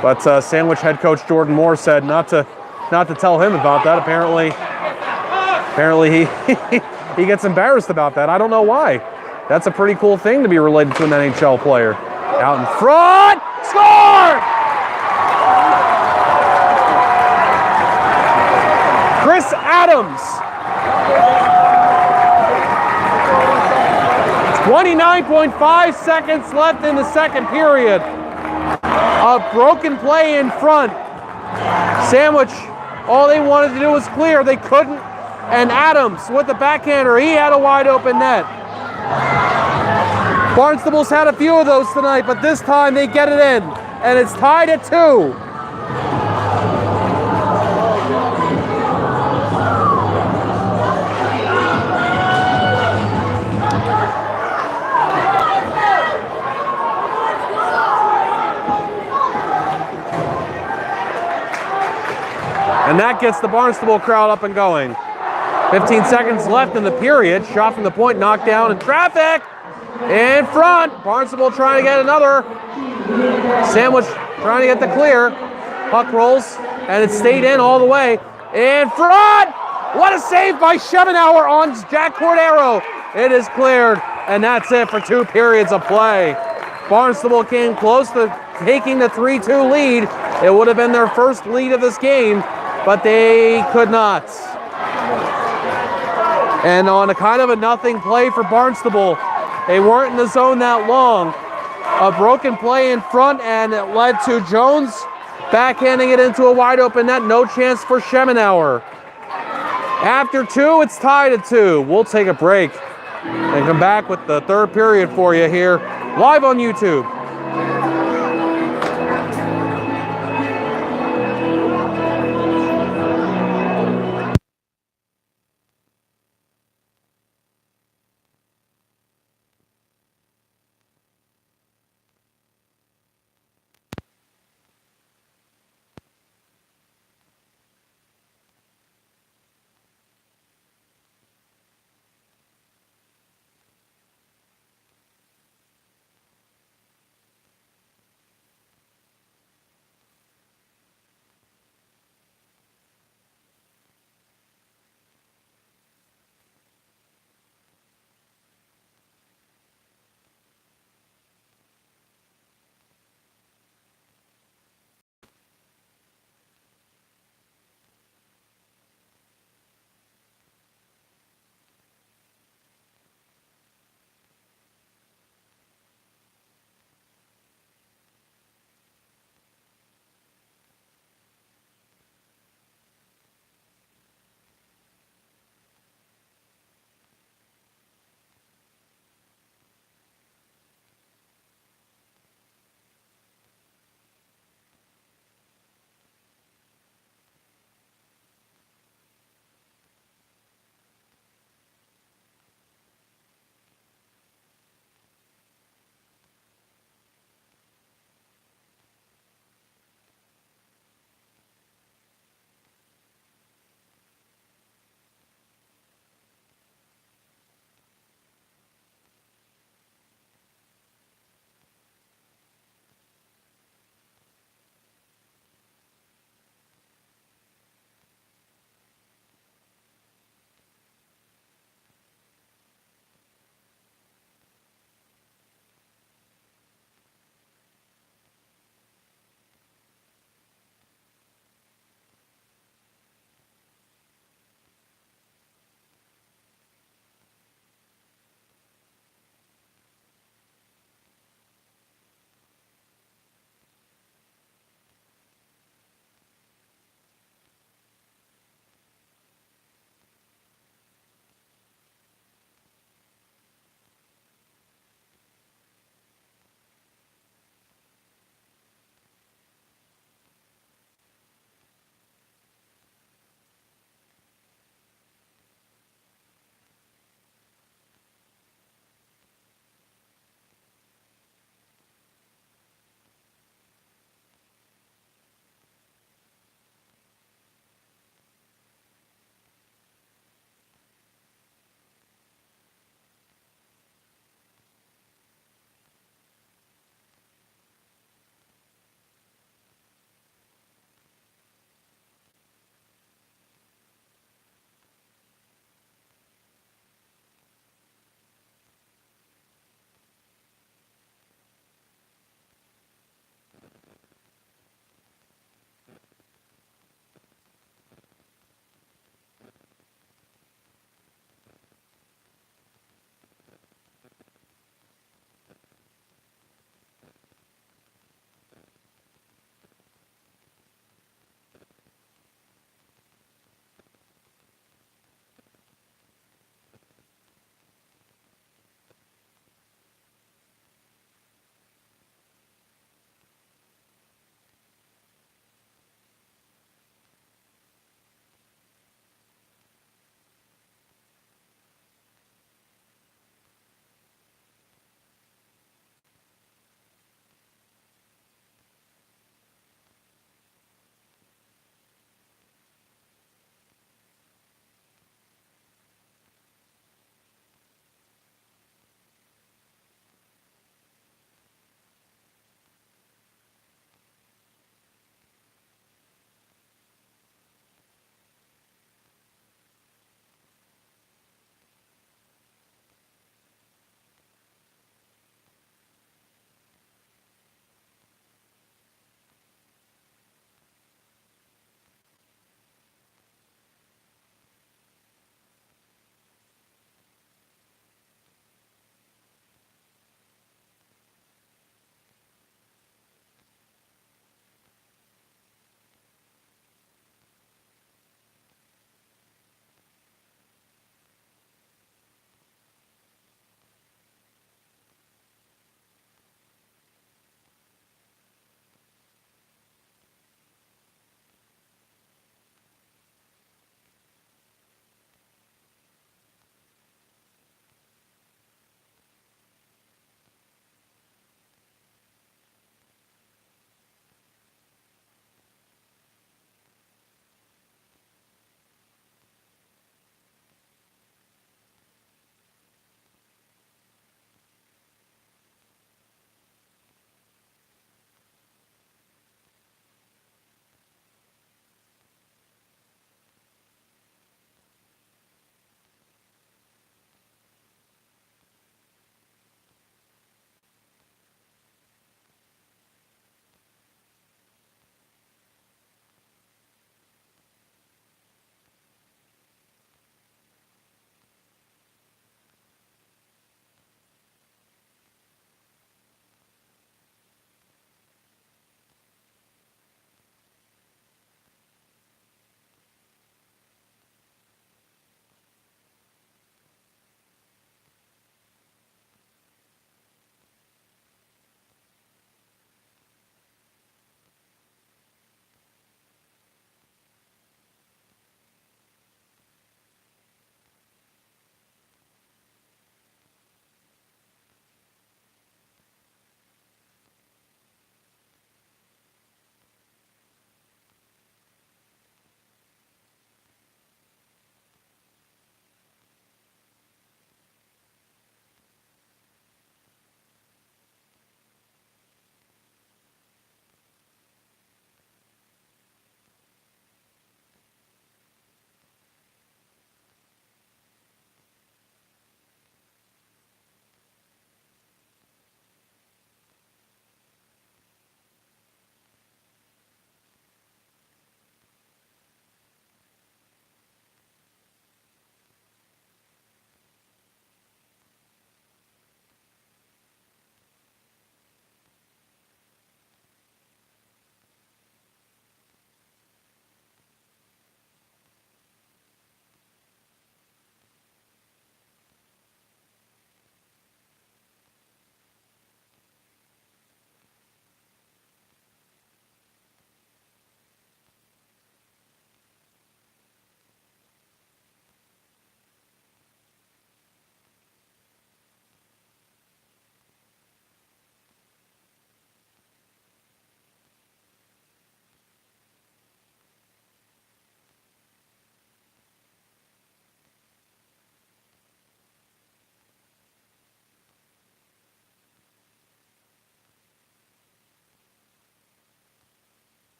But Sandwich head coach Jordan Moore said not to tell him about that. Apparently he gets embarrassed about that. I don't know why. That's a pretty cool thing to be related to an NHL player. Out in front, score! Chris Adams. 29.5 seconds left in the second period. A broken play in front. Sandwich All they wanted to do was clear. They couldn't. And Adams with the backhander. He had a wide open net. Barnstable's had a few of those tonight, but this time they get it in. And it's tied at 2. And that gets the Barnstable crowd up and going. 15 seconds left in the period. Shot from the point, knocked down in traffic. In front. Barnstable trying to get another. Sandwich trying to get the clear. Puck rolls, and it stayed in all the way. In front. What a save by Schemenauer on Jack Cordero. It is cleared, and that's it for 2 periods of play. Barnstable came close to taking the 3-2 lead. It would have been their first lead of this game, but they could not. And on a kind of a nothing play for Barnstable, they weren't in the zone that long. A broken play in front, and it led to Jones backhanding it into a wide open net. No chance for Schemenauer. After 2, it's tied at 2. We'll take a break and come back with the 3rd period for you here, live on YouTube.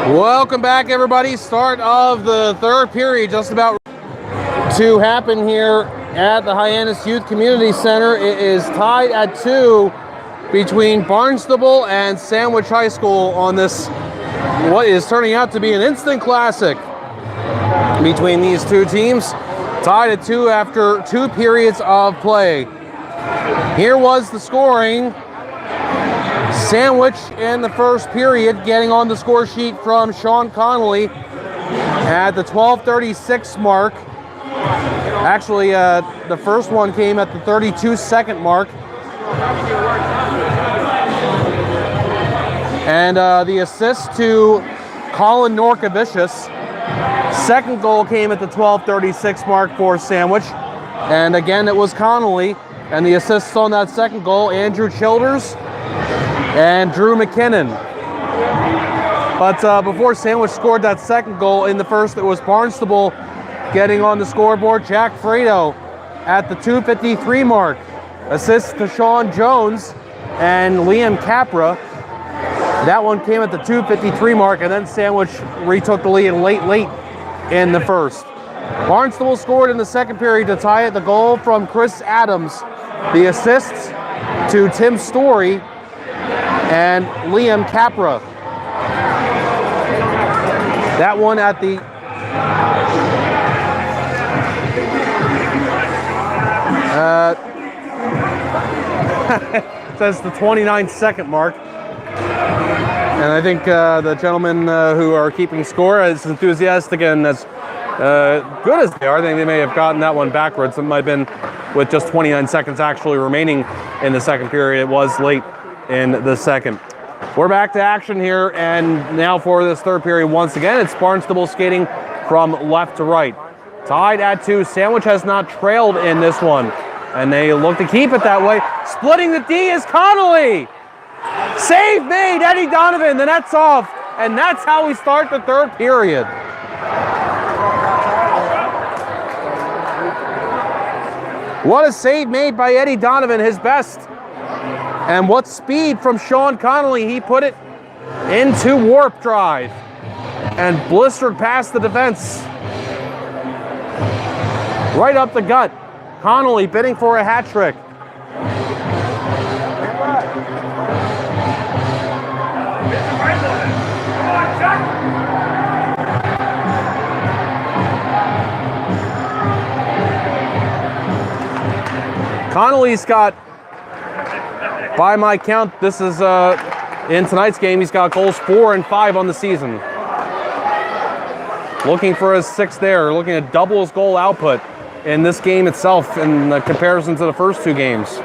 Welcome back, everybody. Start of the third period just about to happen here at the Hyannis Youth Community Center. It is tied at 2 between Barnstable and Sandwich High School on this, what is turning out to be an instant classic between these two teams. Tied at 2 after 2 periods of play. Here was the scoring. Sandwich in the first period getting on the score sheet from Sean Connolly at the 12:36 mark. Actually, the first one came at the 32-second mark. And the assist to Colin Norkovicius. Second goal came at the 12:36 mark for Sandwich. And again, it was Connolly. And the assists on that second goal, Andrew Childers and Drew McKinnon. But before Sandwich scored that second goal in the first, it was Barnstable getting on the scoreboard. Jack Fredo at the 2:53 mark. Assist to Sean Jones and Liam Capra. That one came at the 2:53 mark, and then Sandwich retook the lead late in the first. Barnstable scored in the second period to tie it. The goal from Chris Adams. The assists to Tim Story and Liam Capra. That one at the says the 29-second mark. And I think the gentlemen who are keeping score, as enthusiastic and as good as they are, I think they may have gotten that one backwards. It might have been with just 29 seconds actually remaining in the second period. It was late in the second. We're back to action here, and now for this third period, once again, it's Barnstable skating from left to right. Tied at 2. Sandwich has not trailed in this one, and they look to keep it that way. Splitting the D is Connolly. Save made, Eddie Donovan, the net's off, and that's how we start the third period. What a save made by Eddie Donovan, his best. And what speed from Sean Connolly. He put it into warp drive and blistered past the defense. Right up the gut. Connolly bidding for a hat trick. Connolly's got, by my count, this is in tonight's game, he's got goals 4 and 5 on the season. Looking for his 6th there, looking at double his goal output in this game itself in comparison to the first 2 games.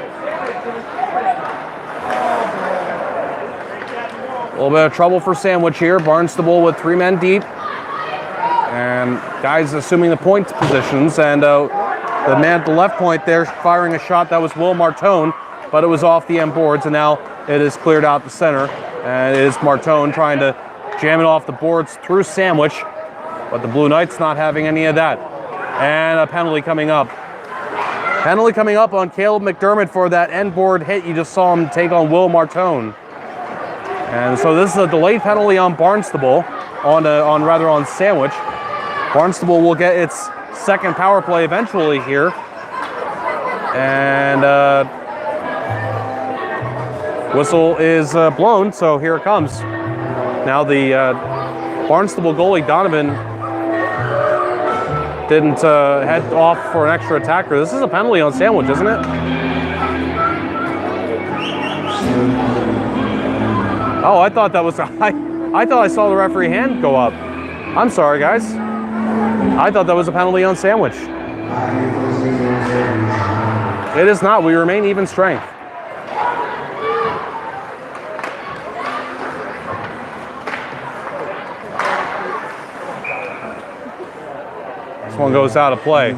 A little bit of trouble for Sandwich here. Barnstable with 3 men deep. And guys assuming the point positions, and the man at the left point there firing a shot. That was Will Martone, but it was off the end boards, and now it is cleared out the center. And it is Martone trying to jam it off the boards through Sandwich, but the Blue Knights not having any of that. And a penalty coming up. Penalty coming up on Caleb McDermott for that end board hit. You just saw him take on Will Martone. And so this is a delayed penalty on Barnstable, on Sandwich. Barnstable will get its second power play eventually here. And whistle is blown, so here it comes. Now the Barnstable goalie, Donovan, didn't head off for an extra attacker. This is a penalty on Sandwich, isn't it? Oh, I thought that was I thought I saw the referee hand go up. I'm sorry, guys. I thought that was a penalty on Sandwich. It is not. We remain even strength. This one goes out of play. I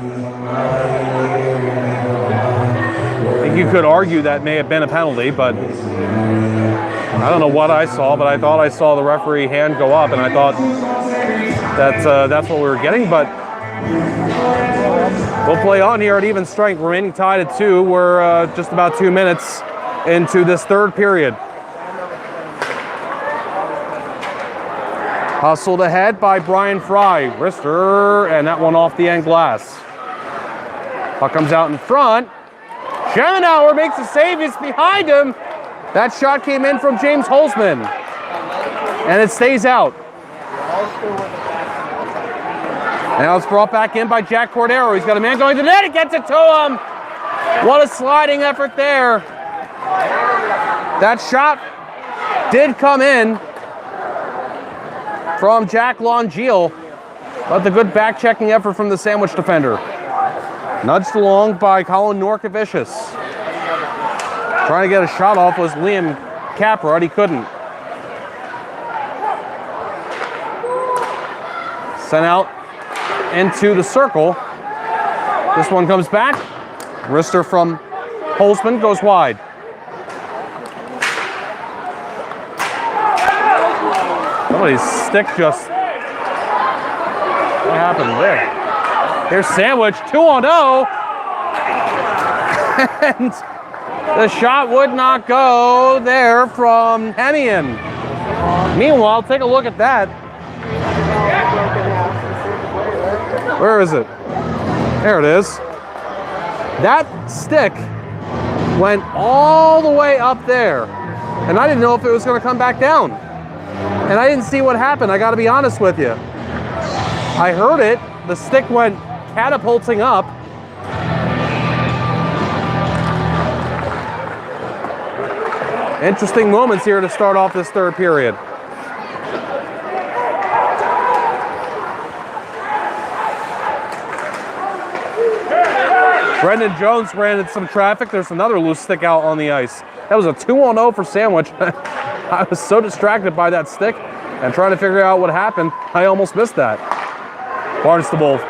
think you could argue that may have been a penalty, but I don't know what I saw, but I thought I saw the referee hand go up, and I thought that's what we were getting, but we'll play on here at even strength, remaining tied at 2. We're just about 2 minutes into this third period. Hustled ahead by Brian Fry. Wrister, and that one off the end glass. Puck comes out in front. Schemenauer makes a save. It's behind him. That shot came in from James Holzman. And it stays out. Now it's brought back in by Jack Cordero. He's got a man going to the net. It gets it to him. What a sliding effort there. That shot did come in from Jack Longeal, but the good back-checking effort from the Sandwich defender. Nudged along by Colin Norkovicius. Trying to get a shot off was Liam Caprod. He couldn't. Sent out into the circle. This one comes back. Wrister from Holzman goes wide. Somebody's stick just... What happened there? Here's Sandwich, 2-on-0. And the shot would not go there from Hemian. Meanwhile, take a look at that. Where is it? There it is. That stick went all the way up there. And I didn't know if it was going to come back down. And I didn't see what happened, I got to be honest with you. I heard it. The stick went catapulting up. Interesting moments here to start off this third period. Brendan Jones ran into some traffic. There's another loose stick out on the ice. That was a 2-on-0 for Sandwich. I was so distracted by that stick and trying to figure out what happened, I almost missed that. Barnstable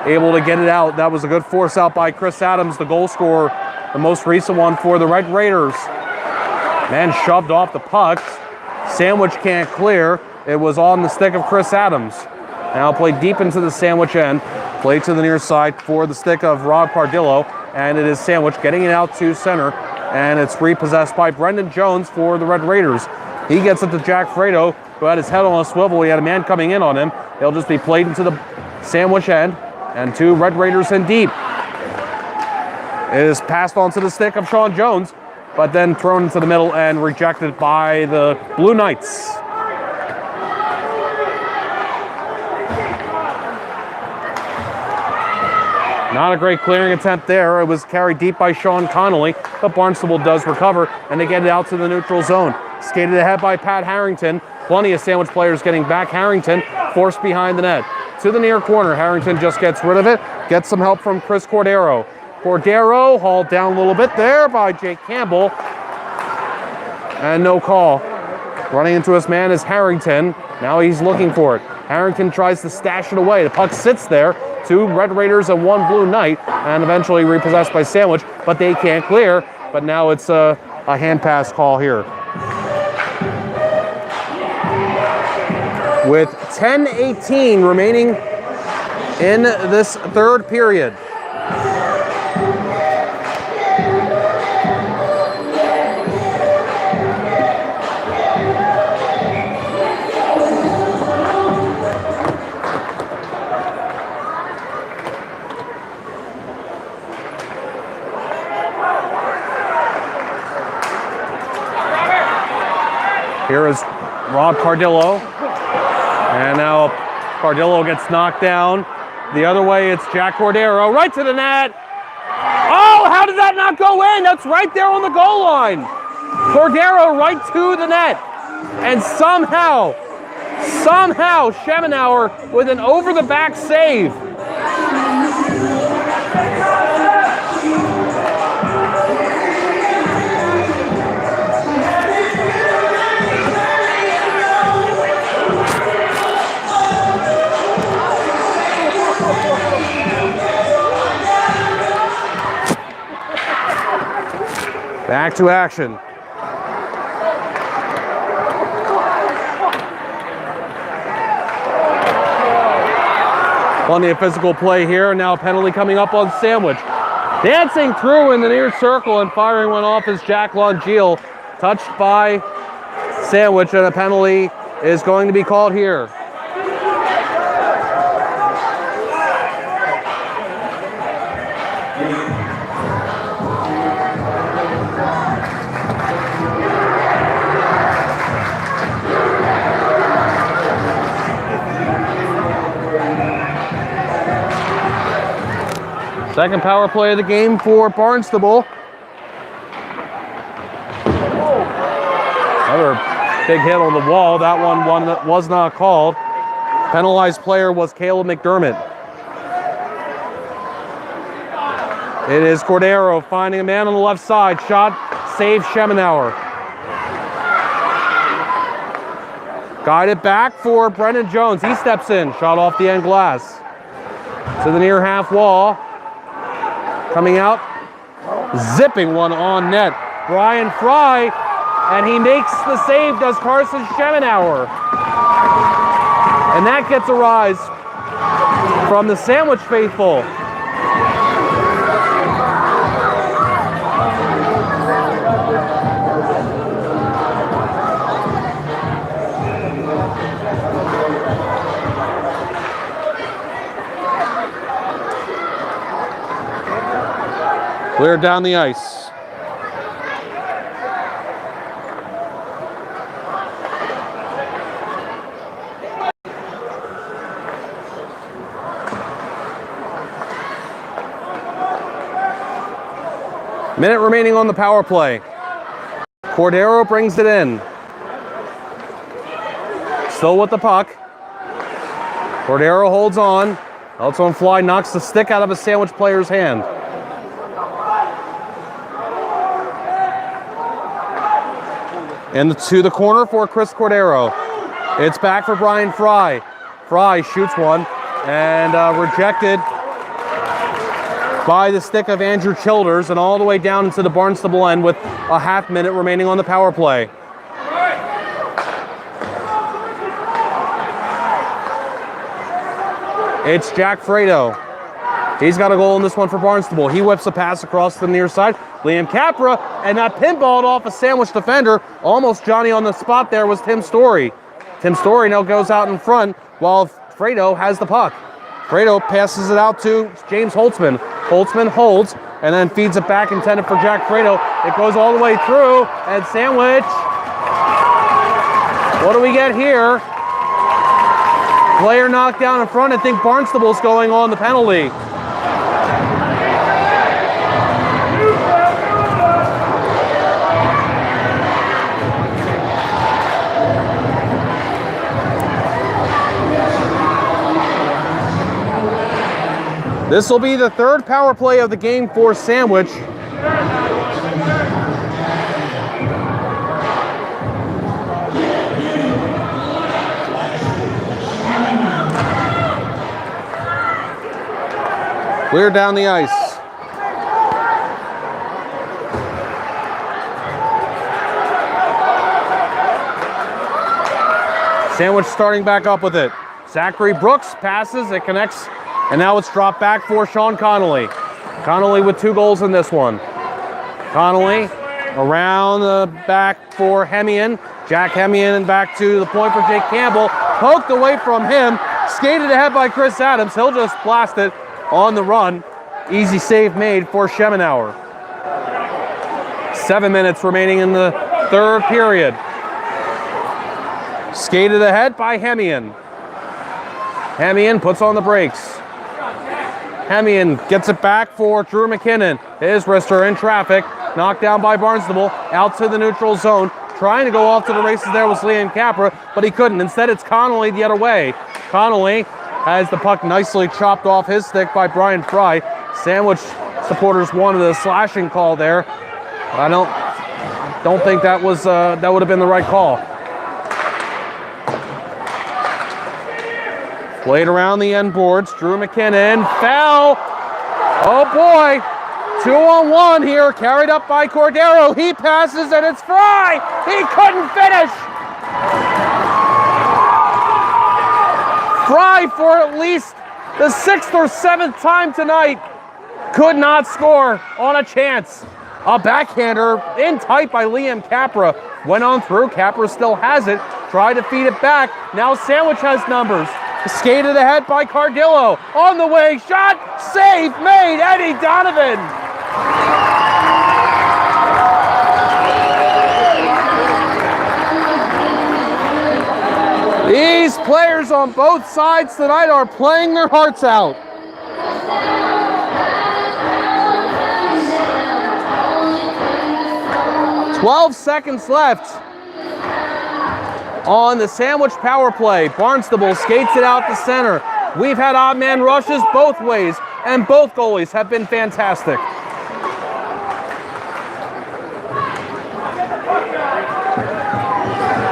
able to get it out. That was a good force out by Chris Adams, the goal scorer, the most recent one for the Red Raiders. Man shoved off the puck. Sandwich can't clear. It was on the stick of Chris Adams. Now played deep into the Sandwich end. Played to the near side for the stick of Rob Pardillo. And it is Sandwich getting it out to center. And it's repossessed by Brendan Jones for the Red Raiders. He gets it to Jack Fredo, who had his head on a swivel. He had a man coming in on him. He'll just be played into the Sandwich end. And two Red Raiders in deep. It is passed onto the stick of Sean Jones, but then thrown into the middle and rejected by the Blue Knights. Not a great clearing attempt there. It was carried deep by Sean Connolly, but Barnstable does recover, and they get it out to the neutral zone. Skated ahead by Pat Harrington. Plenty of Sandwich players getting back. Harrington forced behind the net. To the near corner, Harrington just gets rid of it. Gets some help from Chris Cordero. Cordero hauled down a little bit there by Jake Campbell. And no call. Running into his man is Harrington. Now he's looking for it. Harrington tries to stash it away. The puck sits there. Two Red Raiders and one Blue Knight, and eventually repossessed by Sandwich, but they can't clear. But now it's a hand pass call here. With 10:18 remaining in this third period. Here is Rob Cardillo. And now Cardillo gets knocked down. The other way, it's Jack Cordero. Right to the net. Oh, how did that not go in? That's right there on the goal line. Cordero right to the net. And somehow, Schemenauer with an over-the-back save. Back to action. Plenty of physical play here. Now a penalty coming up on Sandwich. Dancing through in the near circle and firing one off is Jack Longeal. Touched by Sandwich, and a penalty is going to be called here. Second power play of the game for Barnstable. Another big hit on the wall. That one was not called. Penalized player was Caleb McDermott. It is Cordero finding a man on the left side. Shot saves Schemenauer. Guided back for Brendan Jones. He steps in. Shot off the end glass. To the near half wall. Coming out. Zipping one on net. Brian Fry. And he makes the save, does Carson Schemenauer. And that gets a rise from the Sandwich faithful. Cleared down the ice. Minute remaining on the power play. Cordero brings it in. Still with the puck. Cordero holds on. Outs on fly, knocks the stick out of a Sandwich player's hand. And to the corner for Chris Cordero. It's back for Brian Fry. Fry shoots one and rejected by the stick of Andrew Childers and all the way down into the Barnstable end with a half minute remaining on the power play. It's Jack Fredo. He's got a goal in this one for Barnstable. He whips a pass across the near side. Liam Capra, and that pinballed off a Sandwich defender. Almost Johnny on the spot there was Tim Story. Tim Story now goes out in front while Fredo has the puck. Fredo passes it out to James Holtzman. Holtzman holds and then feeds it back, intended for Jack Fredo. It goes all the way through, and Sandwich. What do we get here? Player knocked down in front. I think Barnstable's going on the penalty. This will be the third power play of the game for Sandwich. Clear down the ice. Sandwich starting back up with it. Zachary Brooks passes, it connects, and now it's dropped back for Sean Connolly. Connolly with 2 goals in this one. Connolly around the back for Hemian. Jack Hemian back to the point for Jake Campbell. Poked away from him. Skated ahead by Chris Adams. He'll just blast it on the run. Easy save made for Schemenauer. 7 minutes remaining in the third period. Skated ahead by Hemian. Hemian puts on the brakes. Hemian gets it back for Drew McKinnon. His wrister in traffic. Knocked down by Barnstable. Out to the neutral zone. Trying to go off to the races there was Liam Capra, but he couldn't. Instead, it's Connolly the other way. Connolly has the puck nicely chopped off his stick by Brian Fry. Sandwich supporters wanted a slashing call there. I don't think that was that would have been the right call. Played around the end boards. Drew McKinnon fell. Oh boy. 2-on-1 here. Carried up by Cordero. He passes and it's Fry. He couldn't finish. Fry, for at least the 6th or 7th time tonight, could not score on a chance. A backhander in tight by Liam Capra. Went on through. Capra still has it. Tried to feed it back. Now Sandwich has numbers. Skated ahead by Cardillo. On the way, shot, save made, Eddie Donovan. These players on both sides tonight are playing their hearts out. 12 seconds left on the Sandwich power play. Barnstable skates it out to center. We've had odd man rushes both ways, and both goalies have been fantastic.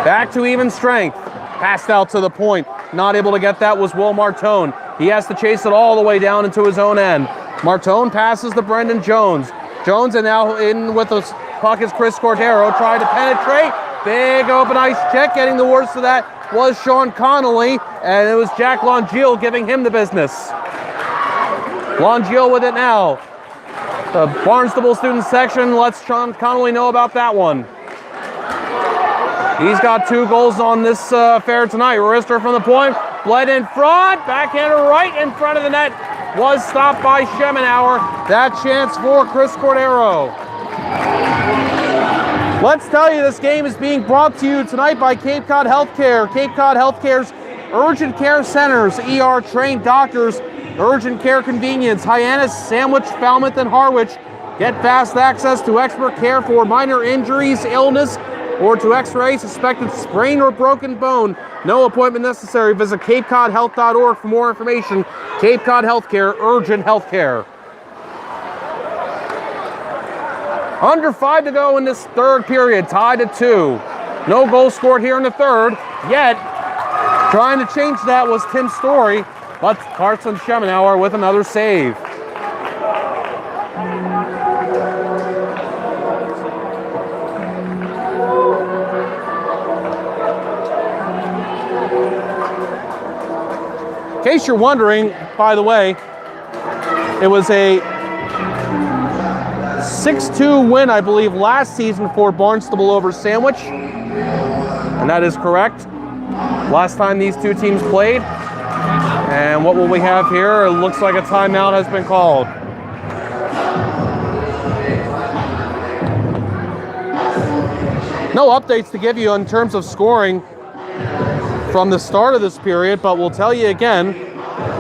Back to even strength. Passed out to the point. Not able to get that was Will Martone. He has to chase it all the way down into his own end. Martone passes to Brendan Jones. Jones and now in with the puck is Chris Cordero. Trying to penetrate. Big open ice check. Getting the worst of that was Sean Connolly. And it was Jack Longiel giving him the business. Longiel with it now. The Barnstable student section lets Sean Connolly know about that one. He's got 2 goals on this affair tonight. Wrister from the point, bled in front, backhander right in front of the net, was stopped by Schemenauer. That chance for Chris Cordero. Let's tell you this game is being brought to you tonight by Cape Cod Healthcare. Cape Cod Healthcare's urgent care centers, ER trained doctors, urgent care convenience, Hyannis, Sandwich, Falmouth, and Harwich. Get fast access to expert care for minor injuries, illness, or to x-ray suspected sprain or broken bone. No appointment necessary. Visit capecodhealth.org for more information. Cape Cod Healthcare, urgent healthcare. Under 5 to go in this third period, tied at 2. No goal scored here in the third, yet trying to change that was Tim Story, but Carson Schemenauer with another save. In case you're wondering, by the way, it was a 6-2 win, I believe, last season for Barnstable over Sandwich. And that is correct. Last time these two teams played. And what will we have here? It looks like a timeout has been called. No updates to give you in terms of scoring from the start of this period, but we'll tell you again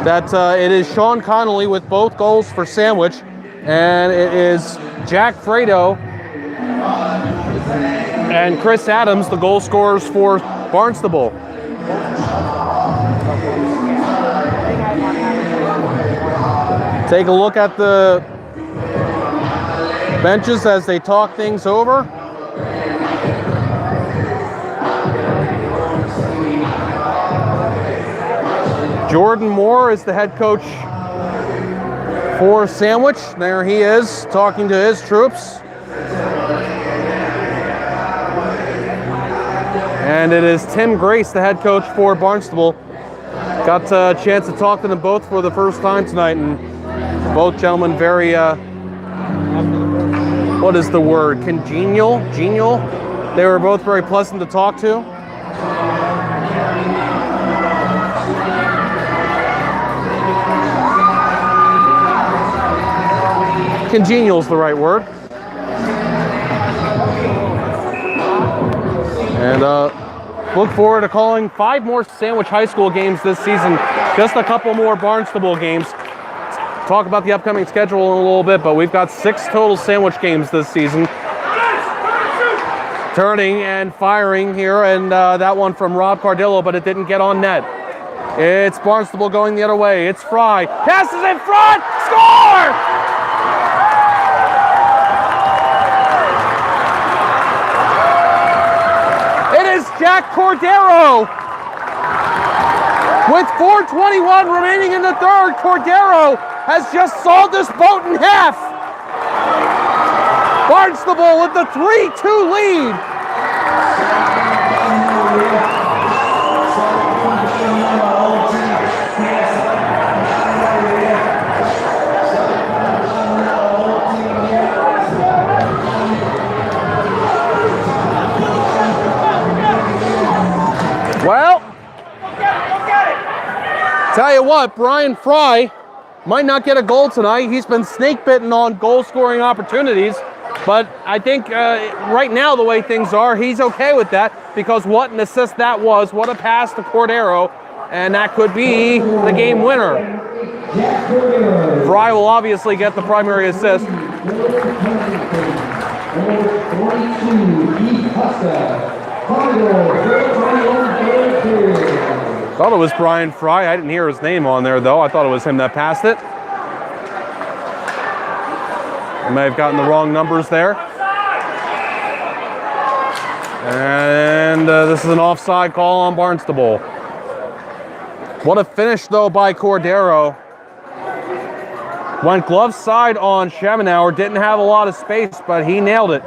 that it is Sean Connolly with both goals for Sandwich, and it is Jack Fredo and Chris Adams, the goal scorers for Barnstable. Take a look at the benches as they talk things over. Jordan Moore is the head coach for Sandwich. There he is, talking to his troops. And it is Tim Grace, the head coach for Barnstable. Got a chance to talk to them both for the first time tonight, and both gentlemen very, what is the word, congenial? Genial? They were both very pleasant to talk to. Congenial is the right word. And look forward to calling 5 more Sandwich High School games this season. Just a couple more Barnstable games. Talk about the upcoming schedule in a little bit, but we've got 6 total Sandwich games this season. Turning and firing here, and that one from Rob Cardillo, but it didn't get on net. It's Barnstable going the other way. It's Fry. Passes in front! Score! Jack Cordero. With 4:21 remaining in the third, Cordero has just sawed this boat in half. Barnstable with the 3-2 lead. Well, tell you what, Brian Fry might not get a goal tonight. He's been snake-bitten on goal-scoring opportunities, but I think right now the way things are, he's okay with that, because what an assist that was, what a pass to Cordero, and that could be the game winner. Fry will obviously get the primary assist. Thought it was Brian Fry. I didn't hear his name on there, though. I thought it was him that passed it. I may have gotten the wrong numbers there. And this is an offside call on Barnstable. What a finish, though, by Cordero. Went glove side on Schemenauer. Didn't have a lot of space, but he nailed it.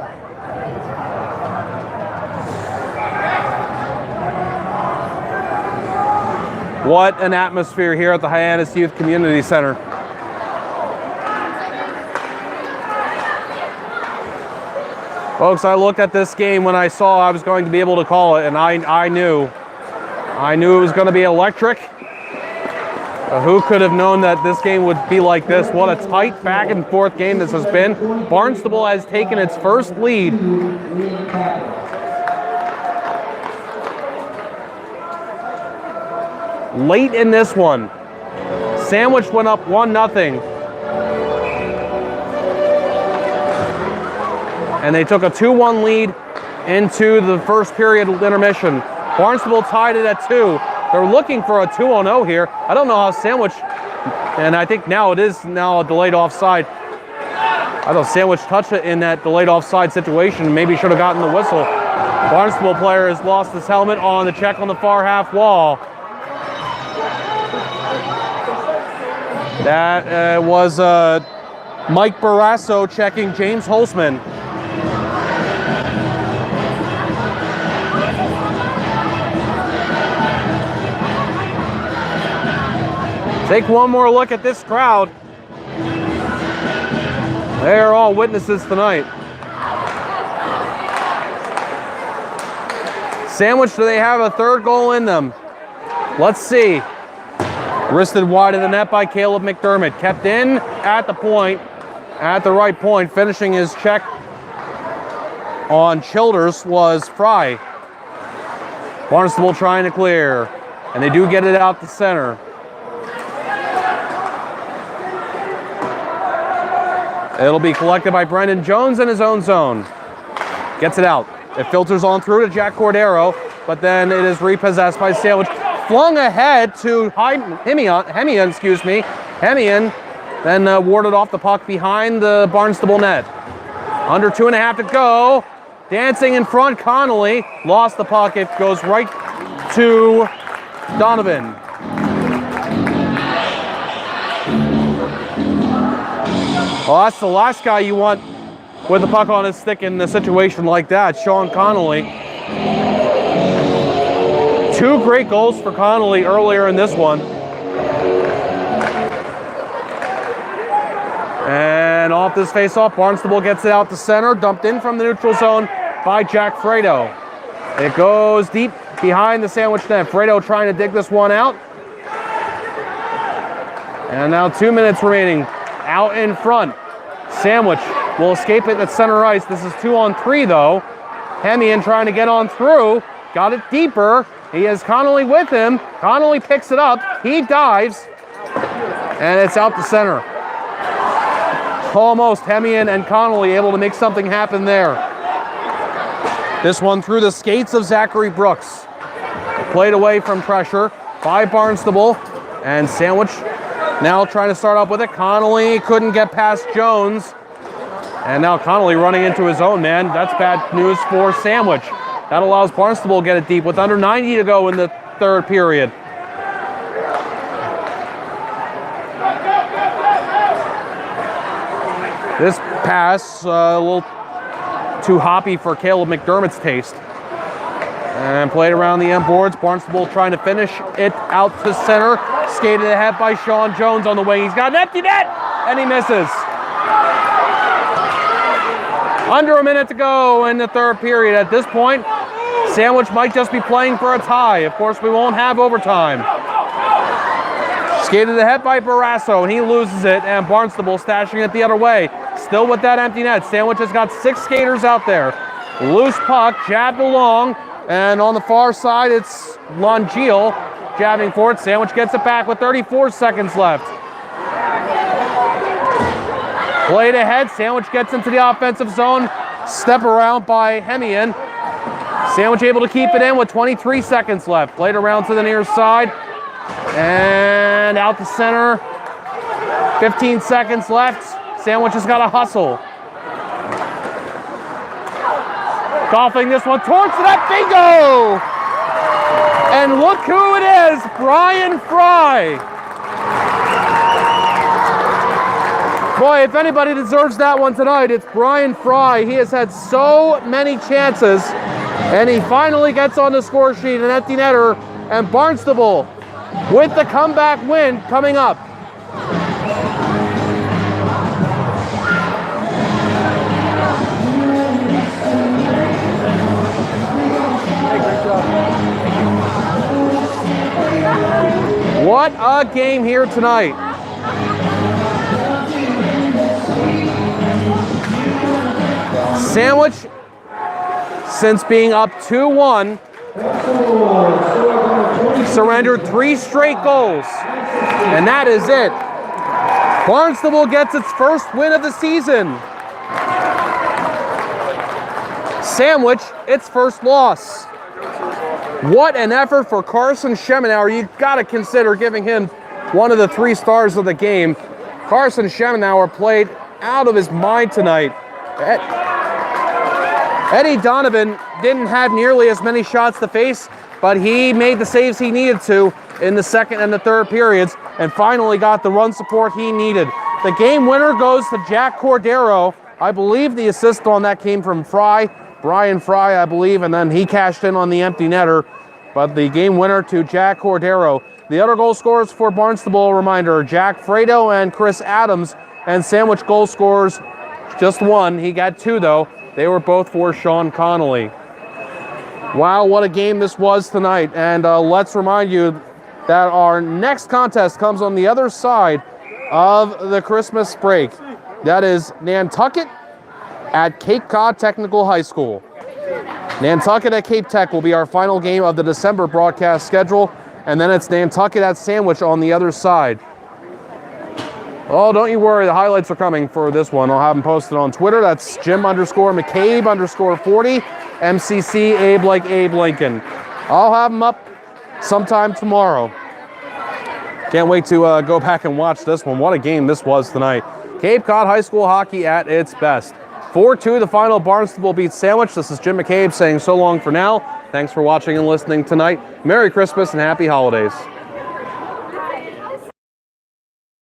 What an atmosphere here at the Hyannis Youth Community Center. Folks, I looked at this game when I saw I was going to be able to call it, and I knew it was going to be electric. Who could have known that this game would be like this? What a tight back and forth game this has been. Barnstable has taken its first lead. Late in this one, Sandwich went up 1-0. And they took a 2-1 lead into the first period intermission. Barnstable tied it at 2. They're looking for a 2-0 here. I don't know how Sandwich, and I think now it is now a delayed offside. I thought Sandwich touched it in that delayed offside situation. Maybe should have gotten the whistle. Barnstable player has lost his helmet on the check on the far half wall. That was Mike Barrasso checking James Holzman. Take one more look at this crowd. They are all witnesses tonight. Sandwich, do they have a third goal in them? Let's see. Wristed wide of the net by Caleb McDermott. Kept in at the point, at the right point. Finishing his check on Childers was Fry. Barnstable trying to clear, and they do get it out the center. It'll be collected by Brendan Jones in his own zone. Gets it out. It filters on through to Jack Cordero, but then it is repossessed by Sandwich. Flung ahead to Hemian, then warded off the puck behind the Barnstable net. Under 2.5 to go. Dancing in front, Connolly. Lost the puck. It goes right to Donovan. Well, that's the last guy you want with the puck on his stick in a situation like that, Sean Connolly. 2 great goals for Connolly earlier in this one. And off this face-off, Barnstable gets it out the center, dumped in from the neutral zone by Jack Fredo. It goes deep behind the Sandwich net. Fredo trying to dig this one out. And now 2 minutes remaining. Out in front. Sandwich will escape it at center ice. This is 2-on-3 though. Hemian trying to get on through. Got it deeper. He has Connolly with him. Connolly picks it up. He dives. And it's out the center. Almost Hemian and Connolly able to make something happen there. This one through the skates of Zachary Brooks. Played away from pressure by Barnstable. And Sandwich now trying to start up with it. Connolly couldn't get past Jones. And now Connolly running into his own man. That's bad news for Sandwich. That allows Barnstable to get it deep with under 90 to go in the third period. This pass a little too hoppy for Caleb McDermott's taste. And played around the end boards. Barnstable trying to finish it out to center. Skated ahead by Sean Jones on the wing. He's got an empty net, and he misses. Under a minute to go in the third period. At this point, Sandwich might just be playing for a tie. Of course, we won't have overtime. Skated ahead by Barrasso, and he loses it, and Barnstable stashing it the other way. Still with that empty net. Sandwich has got 6 skaters out there. Loose puck, jabbed along, and on the far side, it's Longeal jabbing for it. Sandwich gets it back with 34 seconds left. Played ahead. Sandwich gets into the offensive zone. step around by Hemian. Sandwich able to keep it in with 23 seconds left. Played around to the near side. And out the center. 15 seconds left. Sandwich has got to hustle. Golfing this one towards the net. Bingo! And look who it is, Brian Fry. Boy, if anybody deserves that one tonight, it's Brian Fry. He has had so many chances, and he finally gets on the score sheet, an empty netter, and Barnstable with the comeback win coming up. What a game here tonight. Sandwich, since being up 2-1, surrendered 3 straight goals. And that is it. Barnstable gets its first win of the season. Sandwich, its first loss. What an effort for Carson Schemenauer. You got to consider giving him one of the 3 stars of the game. Carson Schemenauer played out of his mind tonight. Eddie Donovan didn't have nearly as many shots to face, but he made the saves he needed to in the second and the third periods and finally got the run support he needed. The game winner goes to Jack Cordero. I believe the assist on that came from Brian Fry, I believe, and then he cashed in on the empty netter. But the game winner to Jack Cordero. The other goal scorers for Barnstable, a reminder, Jack Fredo and Chris Adams, and Sandwich goal scorers, just one. He got 2, though. They were both for Sean Connolly. Wow, what a game this was tonight. And let's remind you that our next contest comes on the other side of the Christmas break. That is Nantucket at Cape Cod Technical High School. Nantucket at Cape Tech will be our final game of the December broadcast schedule, and then it's Nantucket at Sandwich on the other side. Oh, don't you worry, the highlights are coming for this one. I'll have them posted on Twitter. That's Jim_McCabe_40, MCC Abe like Abe Lincoln. I'll have them up sometime tomorrow. Can't wait to go back and watch this one. What a game this was tonight. Cape Cod High School hockey at its best. 4-2, the final. Barnstable beats Sandwich. This is Jim McCabe saying so long for now. Thanks for watching and listening tonight. Merry Christmas and happy holidays.